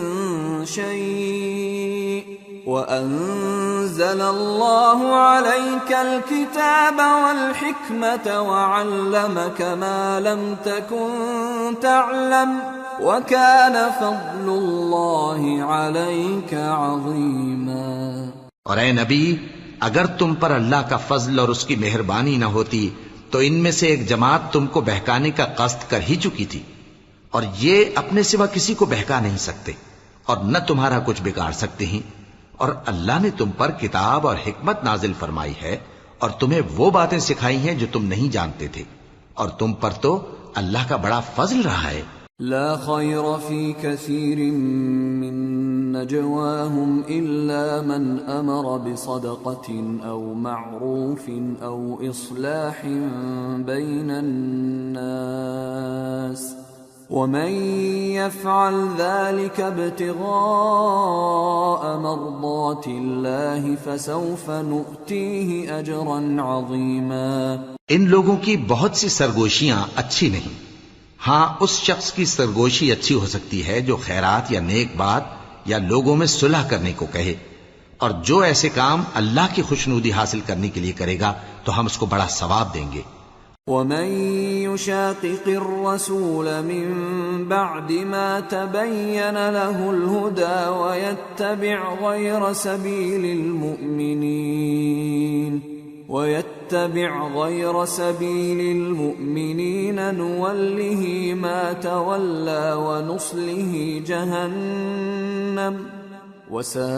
شيء وأنزل الله عليك الكتاب والحكمة وعلمك ما لم تكن تعلم وكان فضل الله عليك عظيما۔ اور اے نبی، اگر تم پر اللہ کا فضل اور اس کی مہربانی نہ ہوتی تو ان میں سے ایک جماعت تم کو بہکانے کا قصد کر ہی چکی تھی، اور یہ اپنے سوا کسی کو بہکا نہیں سکتے اور نہ تمہارا کچھ بگاڑ سکتے ہیں۔ اور اللہ نے تم پر کتاب اور حکمت نازل فرمائی ہے اور تمہیں وہ باتیں سکھائی ہیں جو تم نہیں جانتے تھے، اور تم پر تو اللہ کا بڑا فضل رہا ہے۔ لا خير في كثير من نجواهم إلا من أمر بصدقة أو معروف أو إصلاح بين الناس ومن يفعل ذلك ابتغاء مرضات الله فسوف نؤتيه أجرا عظيما۔ ان لوگوں کی بہت سی سرگوشیاں اچھی نہیں، ہاں اس شخص کی سرگوشی اچھی ہو سکتی ہے جو خیرات یا نیک بات یا لوگوں میں صلح کرنے کو کہے، اور جو ایسے کام اللہ کی خوشنودی حاصل کرنے کے لیے کرے گا تو ہم اس کو بڑا ثواب دیں گے۔ ومن يشاقق الرسول من بعد ما تبين له الهدى ويتبع غير سبيل المؤمنين نوله ما تولى ونصله جهنم وساءت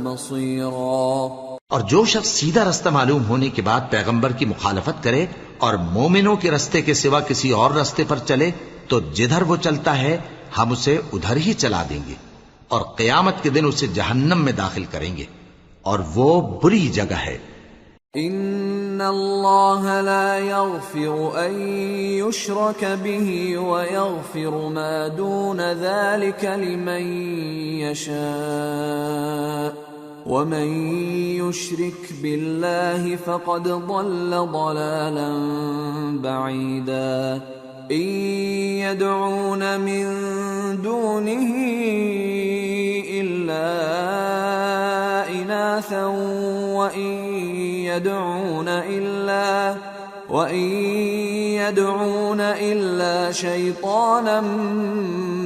مصيرا۔ اور جو شخص سیدھا رستہ معلوم ہونے کے بعد پیغمبر کی مخالفت کرے اور مومنوں کے رستے کے سوا کسی اور رستے پر چلے تو جدھر وہ چلتا ہے ہم اسے ادھر ہی چلا دیں گے، اور قیامت کے دن اسے جہنم میں داخل کریں گے، اور وہ بری جگہ ہے۔ ان اللہ لا يغفر ان يشرك به ويغفر ما دون ذلك لمن يشاء ومن يشرك بالله فقد ضل ضلالا بعيدا۔ ان يدعون من دونه الا اناثا وان يدعون الا شيطانا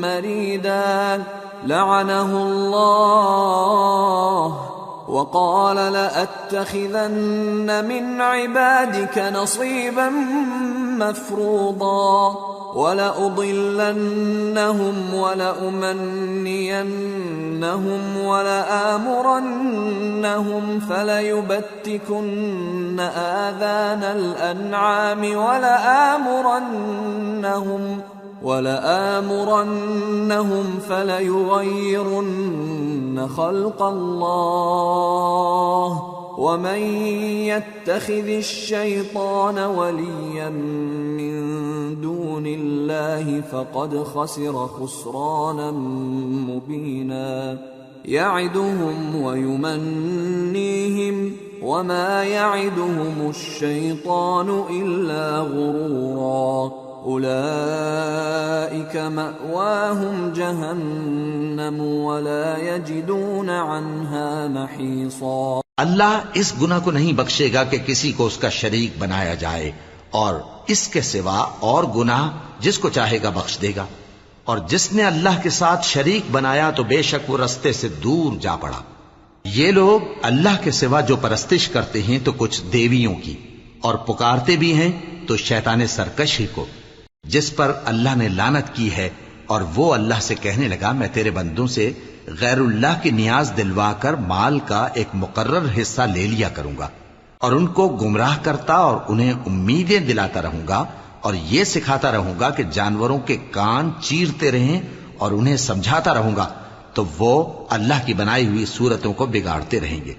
مريدا لعنه الله وقال لأتخذن من عبادك نصيبا مفروضا ولأضلنهم ولأمنينهم ولآمرنهم فليبتكن آذان الأنعام ولآمرنهم فليغيرن خلق الله ومن يتخذ الشيطان وليا من دون الله فقد خسر خسرانا مبينا يعدهم ويمنيهم وما يعدهم الشيطان إلا غرورا أولئك مأواهم جهنم ولا يجدون عنها محيصا۔ اللہ اس گناہ کو نہیں بخشے گا کہ کسی کو اس کا شریک بنایا جائے، اور اس کے سوا اور گناہ جس کو چاہے گا بخش دے گا، اور جس نے اللہ کے ساتھ شریک بنایا تو بے شک وہ رستے سے دور جا پڑا۔ یہ لوگ اللہ کے سوا جو پرستش کرتے ہیں تو کچھ دیویوں کی، اور پکارتے بھی ہیں تو شیطان سرکش ہی کو، جس پر اللہ نے لعنت کی ہے، اور وہ اللہ سے کہنے لگا میں تیرے بندوں سے غیر اللہ کی نیاز دلوا کر مال کا ایک مقرر حصہ لے لیا کروں گا، اور ان کو گمراہ کرتا اور انہیں امیدیں دلاتا رہوں گا، اور یہ سکھاتا رہوں گا کہ جانوروں کے کان چیرتے رہیں، اور انہیں سمجھاتا رہوں گا تو وہ اللہ کی بنائی ہوئی صورتوں کو بگاڑتے رہیں گے۔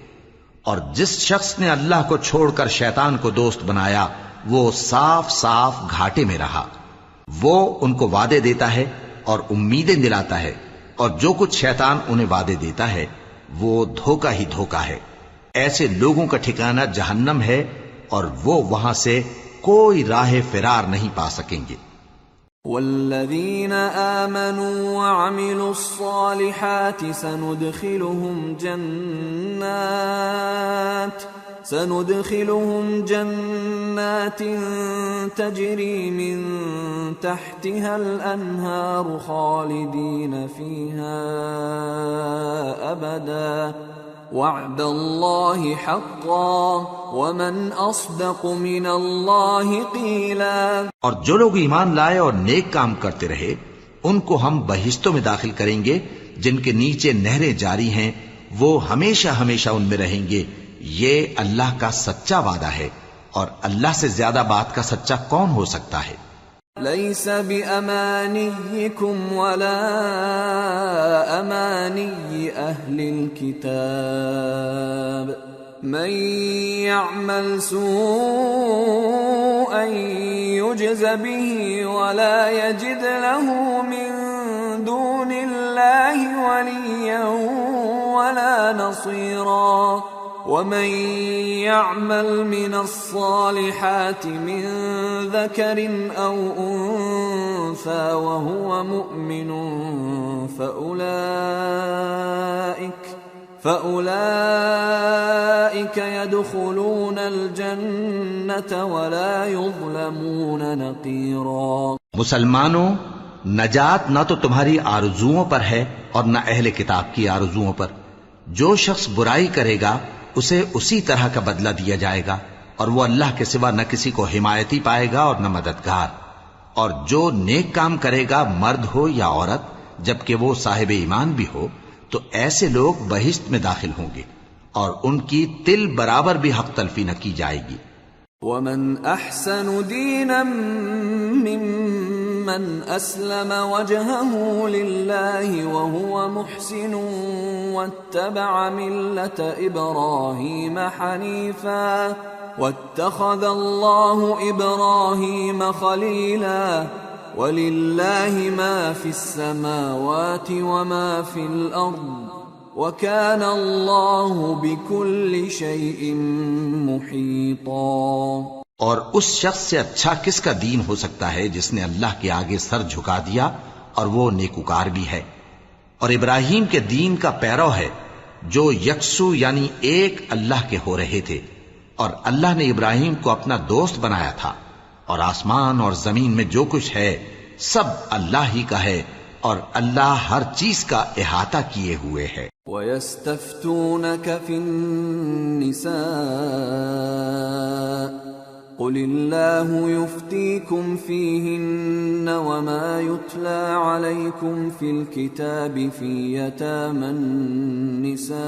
اور جس شخص نے اللہ کو چھوڑ کر شیطان کو دوست بنایا وہ صاف صاف گھاٹے میں رہا۔ وہ ان کو وعدے دیتا ہے اور امیدیں دلاتا ہے، اور جو کچھ شیطان انہیں وعدے دیتا ہے وہ دھوکہ ہی دھوکہ ہے۔ ایسے لوگوں کا ٹھکانہ جہنم ہے، اور وہ وہاں سے کوئی راہ فرار نہیں پا سکیں گے۔ والذین آمنوا وعملوا الصالحات سندخلهم جنات تجری من تحتها الانہار خالدین فیہا ابدا وعد اللہ حقا ومن اصدق من اللہ قیلا۔ اور جو لوگ ایمان لائے اور نیک کام کرتے رہے ان کو ہم بہشتوں میں داخل کریں گے جن کے نیچے نہریں جاری ہیں، وہ ہمیشہ ہمیشہ ان میں رہیں گے۔ یہ اللہ کا سچا وعدہ ہے، اور اللہ سے زیادہ بات کا سچا کون ہو سکتا ہے؟ لیس بأمانیکم ولا امانی اہل الكتاب من يعمل سوءا يجز به ولا يجد له من دون الله وليا ولا نصيرا ومن يعمل من الصالحات من ذكر أو أنثى وهو مؤمن فأولئك يدخلون الجنة ولا يظلمون نقيرا۔ مسلمانوں، نجات نہ تو تمہاری آرزوؤں پر ہے اور نہ اہل کتاب کی آرزوؤں پر۔ جو شخص برائی کرے گا اسے اسی طرح کا بدلہ دیا جائے گا، اور وہ اللہ کے سوا نہ کسی کو حمایتی پائے گا اور نہ مددگار۔ اور جو نیک کام کرے گا مرد ہو یا عورت جبکہ وہ صاحب ایمان بھی ہو تو ایسے لوگ بہشت میں داخل ہوں گے، اور ان کی تل برابر بھی حق تلفی نہ کی جائے گی۔ ومن احسن دینا ممن اسلم وجهه لله وهو محسن واتبع ملة ابراهيم حنيفا واتخذ الله ابراهيم خليلا ولله ما في السماوات وما في الارض وَكَانَ اللَّهُ بِكُلِّ شَيْءٍ مُحِيطًا۔ اور اس شخص سے اچھا کس کا دین ہو سکتا ہے جس نے اللہ کے آگے سر جھکا دیا اور وہ نیکوکار بھی ہے، اور ابراہیم کے دین کا پیرو ہے جو یکسو یعنی ایک اللہ کے ہو رہے تھے، اور اللہ نے ابراہیم کو اپنا دوست بنایا تھا، اور آسمان اور زمین میں جو کچھ ہے سب اللہ ہی کا ہے، اور اللہ ہر چیز کا احاطہ کیے ہوئے ہے۔ وَيَسْتَفْتُونَكَ فِي النِّسَاءِ قُلِ اللَّهُ يُفْتِيكُمْ فِيهِنَّ وَمَا يُتْلَى عَلَيْكُمْ فِي الْكِتَابِ فِي يَتَامَى النِّسَاءِ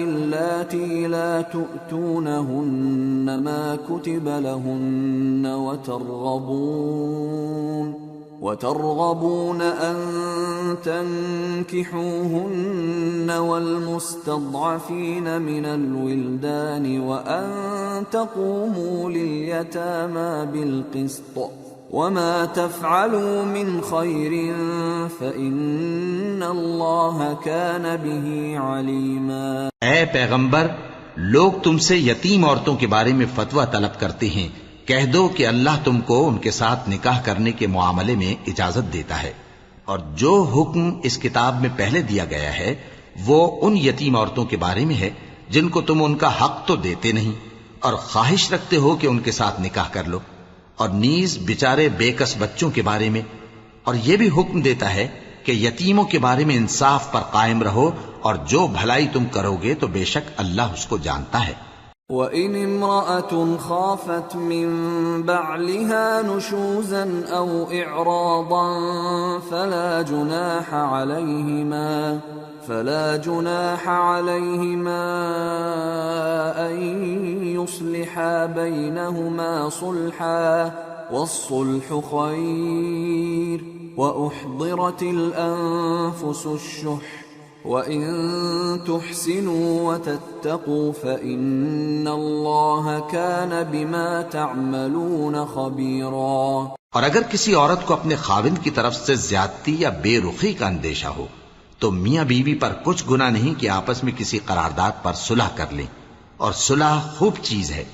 اللَّاتِي لَا تُؤْتُونَهُنَّ مَا كُتِبَ لَهُنَّ وترغبون أن تنكحوهن والمستضعفين من الولدان وأن تقوموا لليتامى بالقسط وما تفعلوا من خير فإن الله كان به عليما. اے پیغمبر، لوگ تم سے یتیم عورتوں کے بارے میں فتویٰ طلب کرتے ہیں. کہہ دو کہ اللہ تم کو ان کے ساتھ نکاح کرنے کے معاملے میں اجازت دیتا ہے، اور جو حکم اس کتاب میں پہلے دیا گیا ہے وہ ان یتیم عورتوں کے بارے میں ہے جن کو تم ان کا حق تو دیتے نہیں اور خواہش رکھتے ہو کہ ان کے ساتھ نکاح کر لو، اور نیز بیچارے بے کس بچوں کے بارے میں، اور یہ بھی حکم دیتا ہے کہ یتیموں کے بارے میں انصاف پر قائم رہو، اور جو بھلائی تم کرو گے تو بے شک اللہ اس کو جانتا ہے. وَإِنِ امْرَأَةٌ خَافَتْ مِنْ بَعْلِهَا نُشُوزًا أَوْ إِعْرَاضًا فَلَا جُنَاحَ عَلَيْهِمَا أَنْ يُصْلِحَا بَيْنَهُمَا صُلْحًا وَالصُّلْحُ خَيْرٌ وَأُحْضِرَتِ الْأَنفُسُ الشُّحَّ وَإِن تُحْسِنُوا وَتَتَّقُوا فَإِنَّ اللَّهَ كَانَ بِمَا تَعْمَلُونَ خَبِيرًا. اور اگر کسی عورت کو اپنے خاوند کی طرف سے زیادتی یا بے رخی کا اندیشہ ہو تو میاں بیوی پر کچھ گناہ نہیں کہ آپس میں کسی قرارداد پر صلح کر لیں، اور صلح خوب چیز ہے،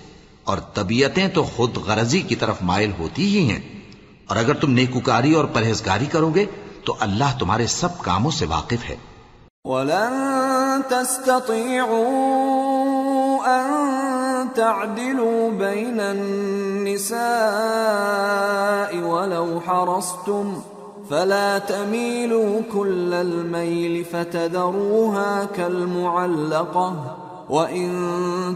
اور طبیعتیں تو خود غرضی کی طرف مائل ہوتی ہی ہیں، اور اگر تم نیکوکاری اور پرہیزگاری کرو گے تو اللہ تمہارے سب کاموں سے واقف ہے. وَلَن تَسْتَطِيعُوا أَن تَعْدِلُوا بَيْنَ النِّسَاءِ وَلَوْ حَرَصْتُمْ فَلَا تَمِيلُوا كُلَّ الْمَيْلِ فَتَذَرُوهَا كَالْمُعَلَّقَةِ وَإِن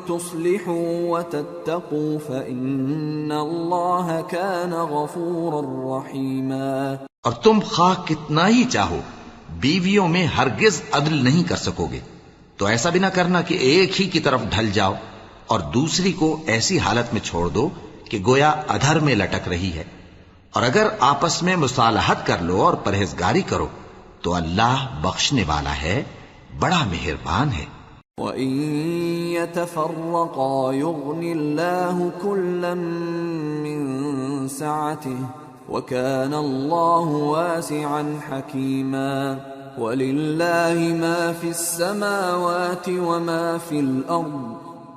تُصْلِحُوا وَتَتَّقُوا فَإِنَّ اللَّهَ كَانَ غَفُورًا رَّحِيمًا. اور تم خواہ کتنا ہی چاہو بیویوں میں ہرگز عدل نہیں کر سکو گے، تو ایسا بھی نہ کرنا کہ ایک ہی کی طرف ڈھل جاؤ اور دوسری کو ایسی حالت میں چھوڑ دو کہ گویا ادھر میں لٹک رہی ہے. اور اگر آپس میں مصالحت کر لو اور پرہیزگاری کرو تو اللہ بخشنے والا ہے، بڑا مہربان ہے. وَإِن يَتَفَرَّقَا يُغْنِ اللَّهُ كُلًّا مِّن سَعَتِهِ وَكَانَ اللَّهُ وَاسِعًا حَكِيمًا. وَلِلَّهِ مَا فِي السَّمَاوَاتِ وَمَا فِي الْأَرْضِ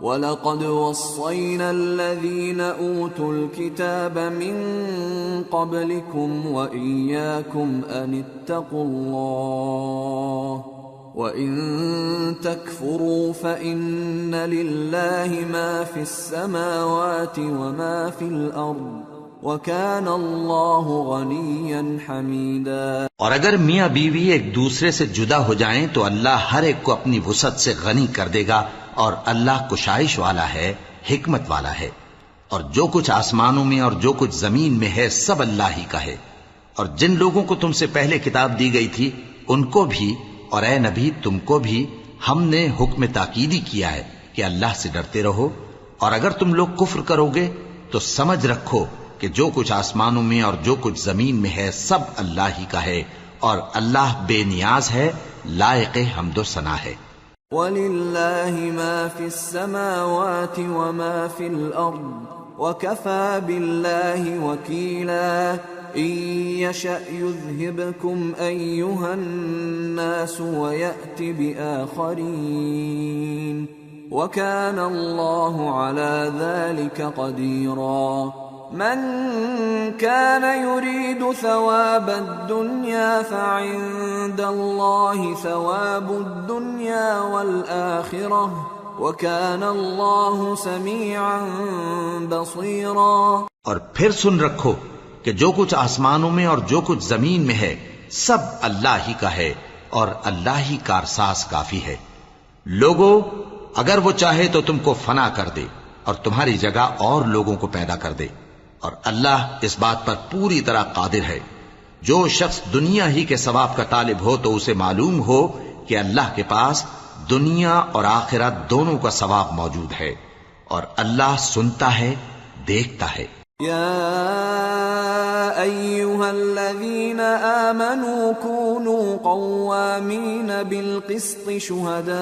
وَلَقَدْ وَصَّيْنَا الَّذِينَ أُوتُوا الْكِتَابَ مِنْ قَبْلِكُمْ وَإِيَّاكُمْ أَنِ اتَّقُوا اللَّهَ وَإِن تَكْفُرُوا فَإِنَّ لِلَّهِ مَا فِي السَّمَاوَاتِ وَمَا فِي الْأَرْضِ وَكَانَ اللَّهُ غَنِيًّا حَمِيدًا. اور اگر میاں بیوی ایک دوسرے سے جدا ہو جائیں تو اللہ ہر ایک کو اپنی وسعت سے غنی کر دے گا، اور اللہ کشائش والا ہے، حکمت والا ہے. اور جو کچھ آسمانوں میں اور جو کچھ زمین میں ہے سب اللہ ہی کا ہے. اور جن لوگوں کو تم سے پہلے کتاب دی گئی تھی ان کو بھی، اور اے نبی تم کو بھی ہم نے حکم تاکیدی کیا ہے کہ اللہ سے ڈرتے رہو. اور اگر تم لوگ کفر کرو گے تو سمجھ رکھو کہ جو کچھ آسمانوں میں اور جو کچھ زمین میں ہے سب اللہ ہی کا ہے، اور اللہ بے نیاز ہے، لائق حمد و ثنا ہے. وَلِلَّهِ مَا فِي السَّمَاوَاتِ وَمَا فِي الْأَرْضِ وَكَفَى بِاللَّهِ وَكِيلًا. إِن يَشَأْ يُذْهِبْكُمْ أَيُّهَا النَّاسُ وَيَأْتِ بِآخَرِينَ وَكَانَ اللَّهُ عَلَى ذَلِكَ قَدِيرًا. من كان يريد ثواب الدنيا فعند الله ثواب الدنيا والآخرة وكان الله سميعا بصيرا. اور پھر سن رکھو کہ جو کچھ آسمانوں میں اور جو کچھ زمین میں ہے سب اللہ ہی کا ہے، اور اللہ ہی کارساز کافی ہے. لوگو اگر وہ چاہے تو تم کو فنا کر دے اور تمہاری جگہ اور لوگوں کو پیدا کر دے، اور اللہ اس بات پر پوری طرح قادر ہے. جو شخص دنیا ہی کے ثواب کا طالب ہو تو اسے معلوم ہو کہ اللہ کے پاس دنیا اور آخرت دونوں کا ثواب موجود ہے، اور اللہ سنتا ہے، دیکھتا ہے. یا أيها الذين آمنوا كونوا قوامين بالقسط شهداء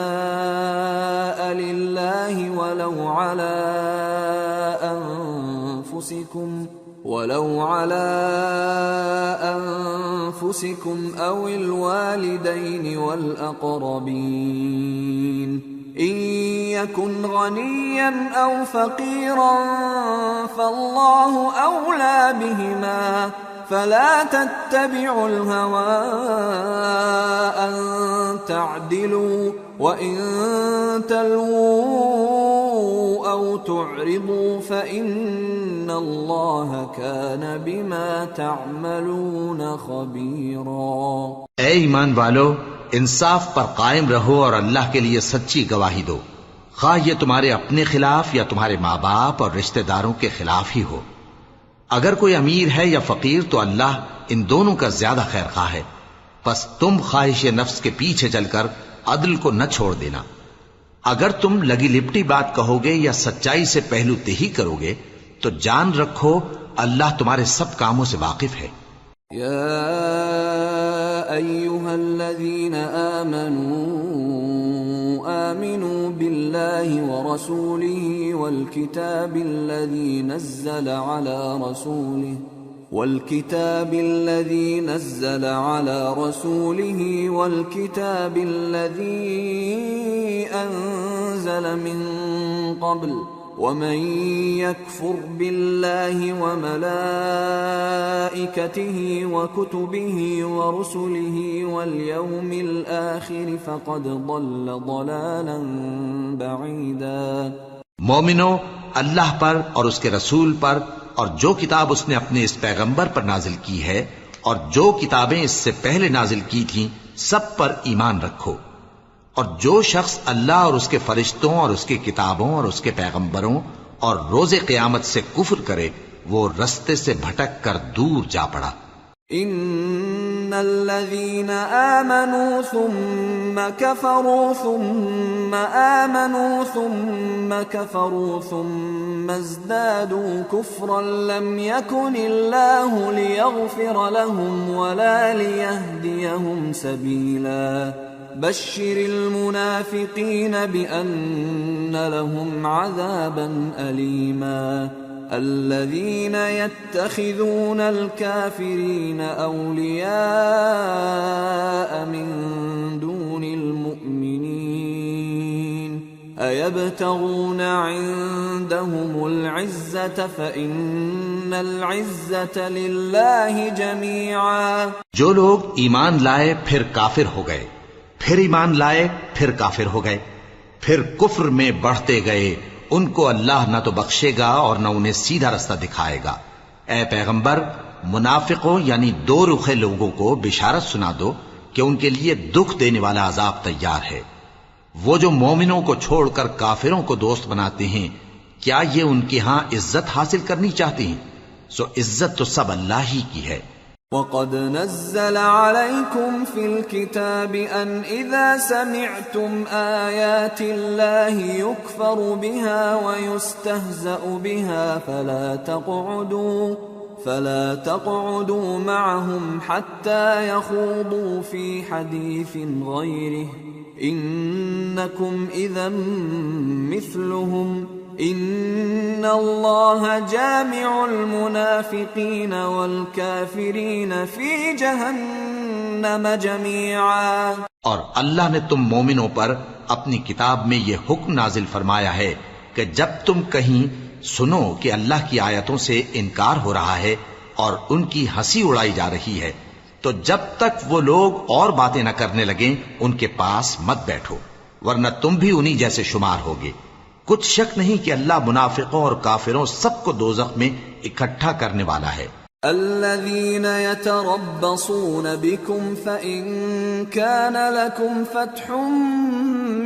لله ولو على أنفسكم أو الوالدين والأقربين إن يكن غنيا أو فقيرا فالله أولى بهما فلا تتبعوا الهوى أن تعدلوا وإن تلووا أو تعرضوا فإن الله كان بما تعملون خبيرا۔ اے ایمان والو، انصاف پر قائم رہو اور اللہ کے لیے سچی گواہی دو، خواہ یہ تمہارے اپنے خلاف یا تمہارے ماں باپ اور رشتہ داروں کے خلاف ہی ہو۔ اگر کوئی امیر ہے یا فقیر تو اللہ ان دونوں کا زیادہ خیر خواہ ہے، پس تم خواہش نفس کے پیچھے چل کر عدل کو نہ چھوڑ دینا۔ اگر تم لگی لپٹی بات کہو گے یا سچائی سے پہلو تہی کرو گے تو جان رکھو اللہ تمہارے سب کاموں سے واقف ہے۔ یا ایھا الذین آمنوا باللہ ورسولہ والکتاب الذی نزل على رسوله والكتاب الذي أنزل من قبل ومن يكفر بالله وملائكته وكتبه ورسله واليوم الآخر فقد ضل ضلالا بعيدا۔ مومنو، اللہ پر اور اس کے رسول پر اور جو کتاب اس نے اپنے اس پیغمبر پر نازل کی ہے اور جو کتابیں اس سے پہلے نازل کی تھیں سب پر ایمان رکھو، اور جو شخص اللہ اور اس کے فرشتوں اور اس کی کتابوں اور اس کے پیغمبروں اور روز قیامت سے کفر کرے وہ رستے سے بھٹک کر دور جا پڑا۔ ان الذين آمنوا ثم كفروا ثم آمنوا ثم كفروا ثم ازدادوا كفرا لم يكن الله ليغفر لهم ولا ليهديهم سبيلا بشر المنافقين بأن لهم عذابا أليما الذين يتخذون الكافرين أولياء من دون المؤمنين أيبتغون عندهم العزة فإن العزة لله جميعا۔ جو لوگ ایمان لائے پھر کافر ہو گئے، پھر ایمان لائے پھر کافر ہو گئے، پھر کفر میں بڑھتے گئے، ان کو اللہ نہ تو بخشے گا اور نہ انہیں سیدھا رستہ دکھائے گا۔ اے پیغمبر، منافقوں یعنی دو رخے لوگوں کو بشارت سنا دو کہ ان کے لیے دکھ دینے والا عذاب تیار ہے۔ وہ جو مومنوں کو چھوڑ کر کافروں کو دوست بناتے ہیں، کیا یہ ان کے ہاں عزت حاصل کرنی چاہتے ہیں؟ سو عزت تو سب اللہ ہی کی ہے۔ وَقَدْ نَزَّلَ عَلَيْكُمْ فِي الْكِتَابِ أَنْ إِذَا سَمِعْتُمْ آيَاتِ اللَّهِ يُكْفَرُ بِهَا وَيُسْتَهْزَأُ بِهَا فَلَا تَقْعُدُوا مَعَهُمْ حَتَّى يَخُوضُوا فِي حَدِيثٍ غَيْرِهِ إِنَّكُمْ إِذًا مِثْلُهُمْ ان اللہ جامع المنافقین والکافرین فی جہنم جميعا۔ اور اللہ نے تم مومنوں پر اپنی کتاب میں یہ حکم نازل فرمایا ہے کہ جب تم کہیں سنو کہ اللہ کی آیتوں سے انکار ہو رہا ہے اور ان کی ہنسی اڑائی جا رہی ہے تو جب تک وہ لوگ اور باتیں نہ کرنے لگیں ان کے پاس مت بیٹھو، ورنہ تم بھی انہی جیسے شمار ہوگے۔ کچھ شک نہیں کہ اللہ منافقوں اور کافروں سب کو دوزخ میں اکٹھا کرنے والا ہے۔ الذين يتربصون بكم فإن كان لكم فتح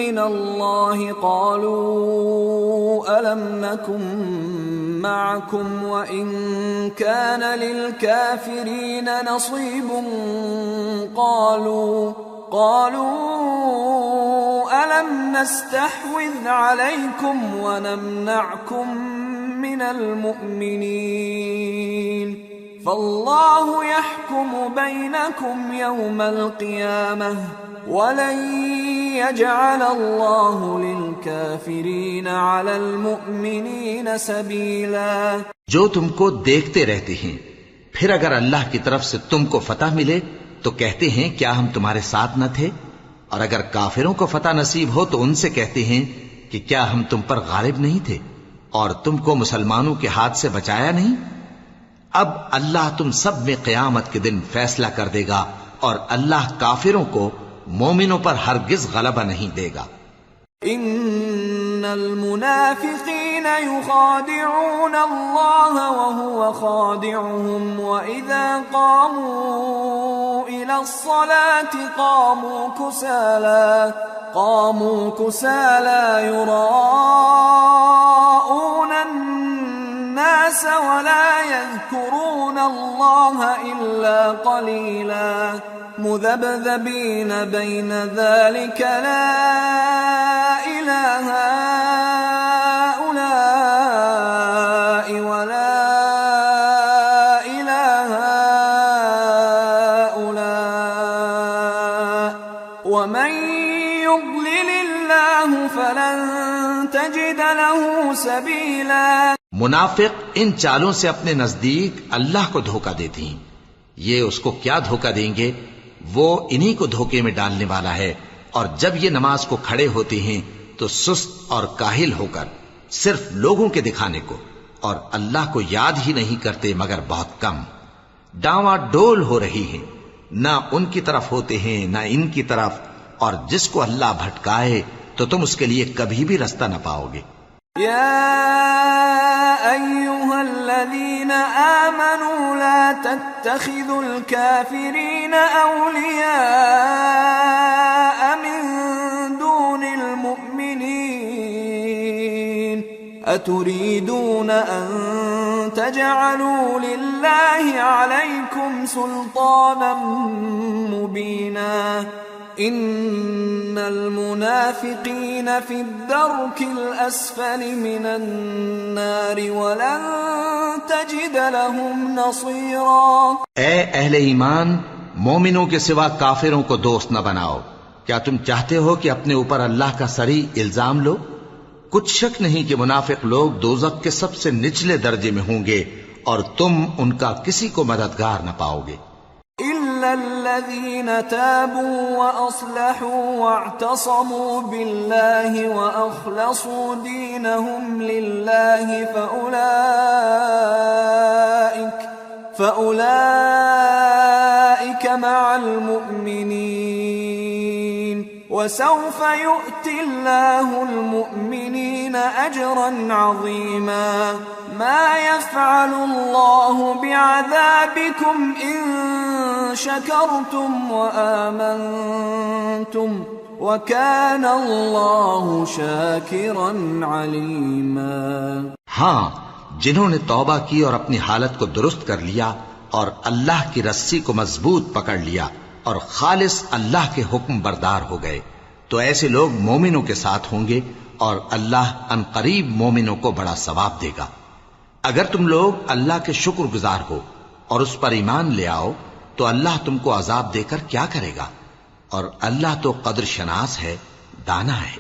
من الله قالوا ألم نكن معكم وإن كان للكافرين نصيب قالوا ألم نستحوذ عليكم ونمنعكم من المؤمنين فالله يحكم بينكم يوم القيامة ولن يجعل الله للكافرين على المؤمنين سبيلا. جو تم کو دیکھتے رہتے ہیں، پھر اگر اللہ کی طرف سے تم کو فتح ملے تو کہتے ہیں کیا ہم تمہارے ساتھ نہ تھے، اور اگر کافروں کو فتح نصیب ہو تو ان سے کہتے ہیں کہ کیا ہم تم پر غالب نہیں تھے اور تم کو مسلمانوں کے ہاتھ سے بچایا نہیں. اب اللہ تم سب میں قیامت کے دن فیصلہ کر دے گا، اور اللہ کافروں کو مومنوں پر ہرگز غلبہ نہیں دے گا. ان المنافقین یخادعون اللہ وهو خادعهم واذا قاموا الى الصلاة قاموا كسالى يراءون الناس ولا يذكرون الله إلا قليلا مذبذبين بين ذلك لا إله هؤلاء ولا إله هؤلاء ومن يضلل الله فلن تجد له سبيلا. منافق ان چالوں سے اپنے نزدیک اللہ کو دھوکہ دیتے ہیں. یہ اس کو کیا دھوکہ دیں گے؟ وہ انہی کو دھوکے میں ڈالنے والا ہے. اور جب یہ نماز کو کھڑے ہوتے ہیں تو سست اور کاہل ہو کر صرف لوگوں کے دکھانے کو، اور اللہ کو یاد ہی نہیں کرتے مگر بہت کم. ڈاواں ڈول ہو رہی ہیں، نہ ان کی طرف ہوتے ہیں نہ ان کی طرف، اور جس کو اللہ بھٹکائے تو تم اس کے لیے کبھی بھی رستہ نہ پاؤ گے. يا أيها الذين آمنوا لا تتخذوا الكافرين أولياء من دون المؤمنين أتريدون أن تجعلوا لله عليكم سلطانا مبينا ان المنافقین فی الدرک الاسفل من النار ولن تجد لهم نصیرا. اے اہل ایمان، مومنوں کے سوا کافروں کو دوست نہ بناؤ. کیا تم چاہتے ہو کہ اپنے اوپر اللہ کا صریح الزام لو؟ کچھ شک نہیں کہ منافق لوگ دوزخ کے سب سے نچلے درجے میں ہوں گے، اور تم ان کا کسی کو مددگار نہ پاؤ گے. إلا الذين تابوا وأصلحوا واعتصموا بالله وأخلصوا دينهم لله فأولئك مع المؤمنين وسوف يؤتي الله المؤمنين أجرا عظيما. ما يفعل الله بعذابكم إن شكرتم وآمنتم وكان الله شاكرا عليما. ہاں، جنہوں نے توبہ کی اور اپنی حالت کو درست کر لیا اور اللہ کی رسی کو مضبوط پکڑ لیا اور خالص اللہ کے حکم بردار ہو گئے، تو ایسے لوگ مومنوں کے ساتھ ہوں گے، اور اللہ ان قریب مومنوں کو بڑا ثواب دے گا. اگر تم لوگ اللہ کے شکر گزار ہو اور اس پر ایمان لے آؤ تو اللہ تم کو عذاب دے کر کیا کرے گا، اور اللہ تو قدر شناس ہے، دانا ہے.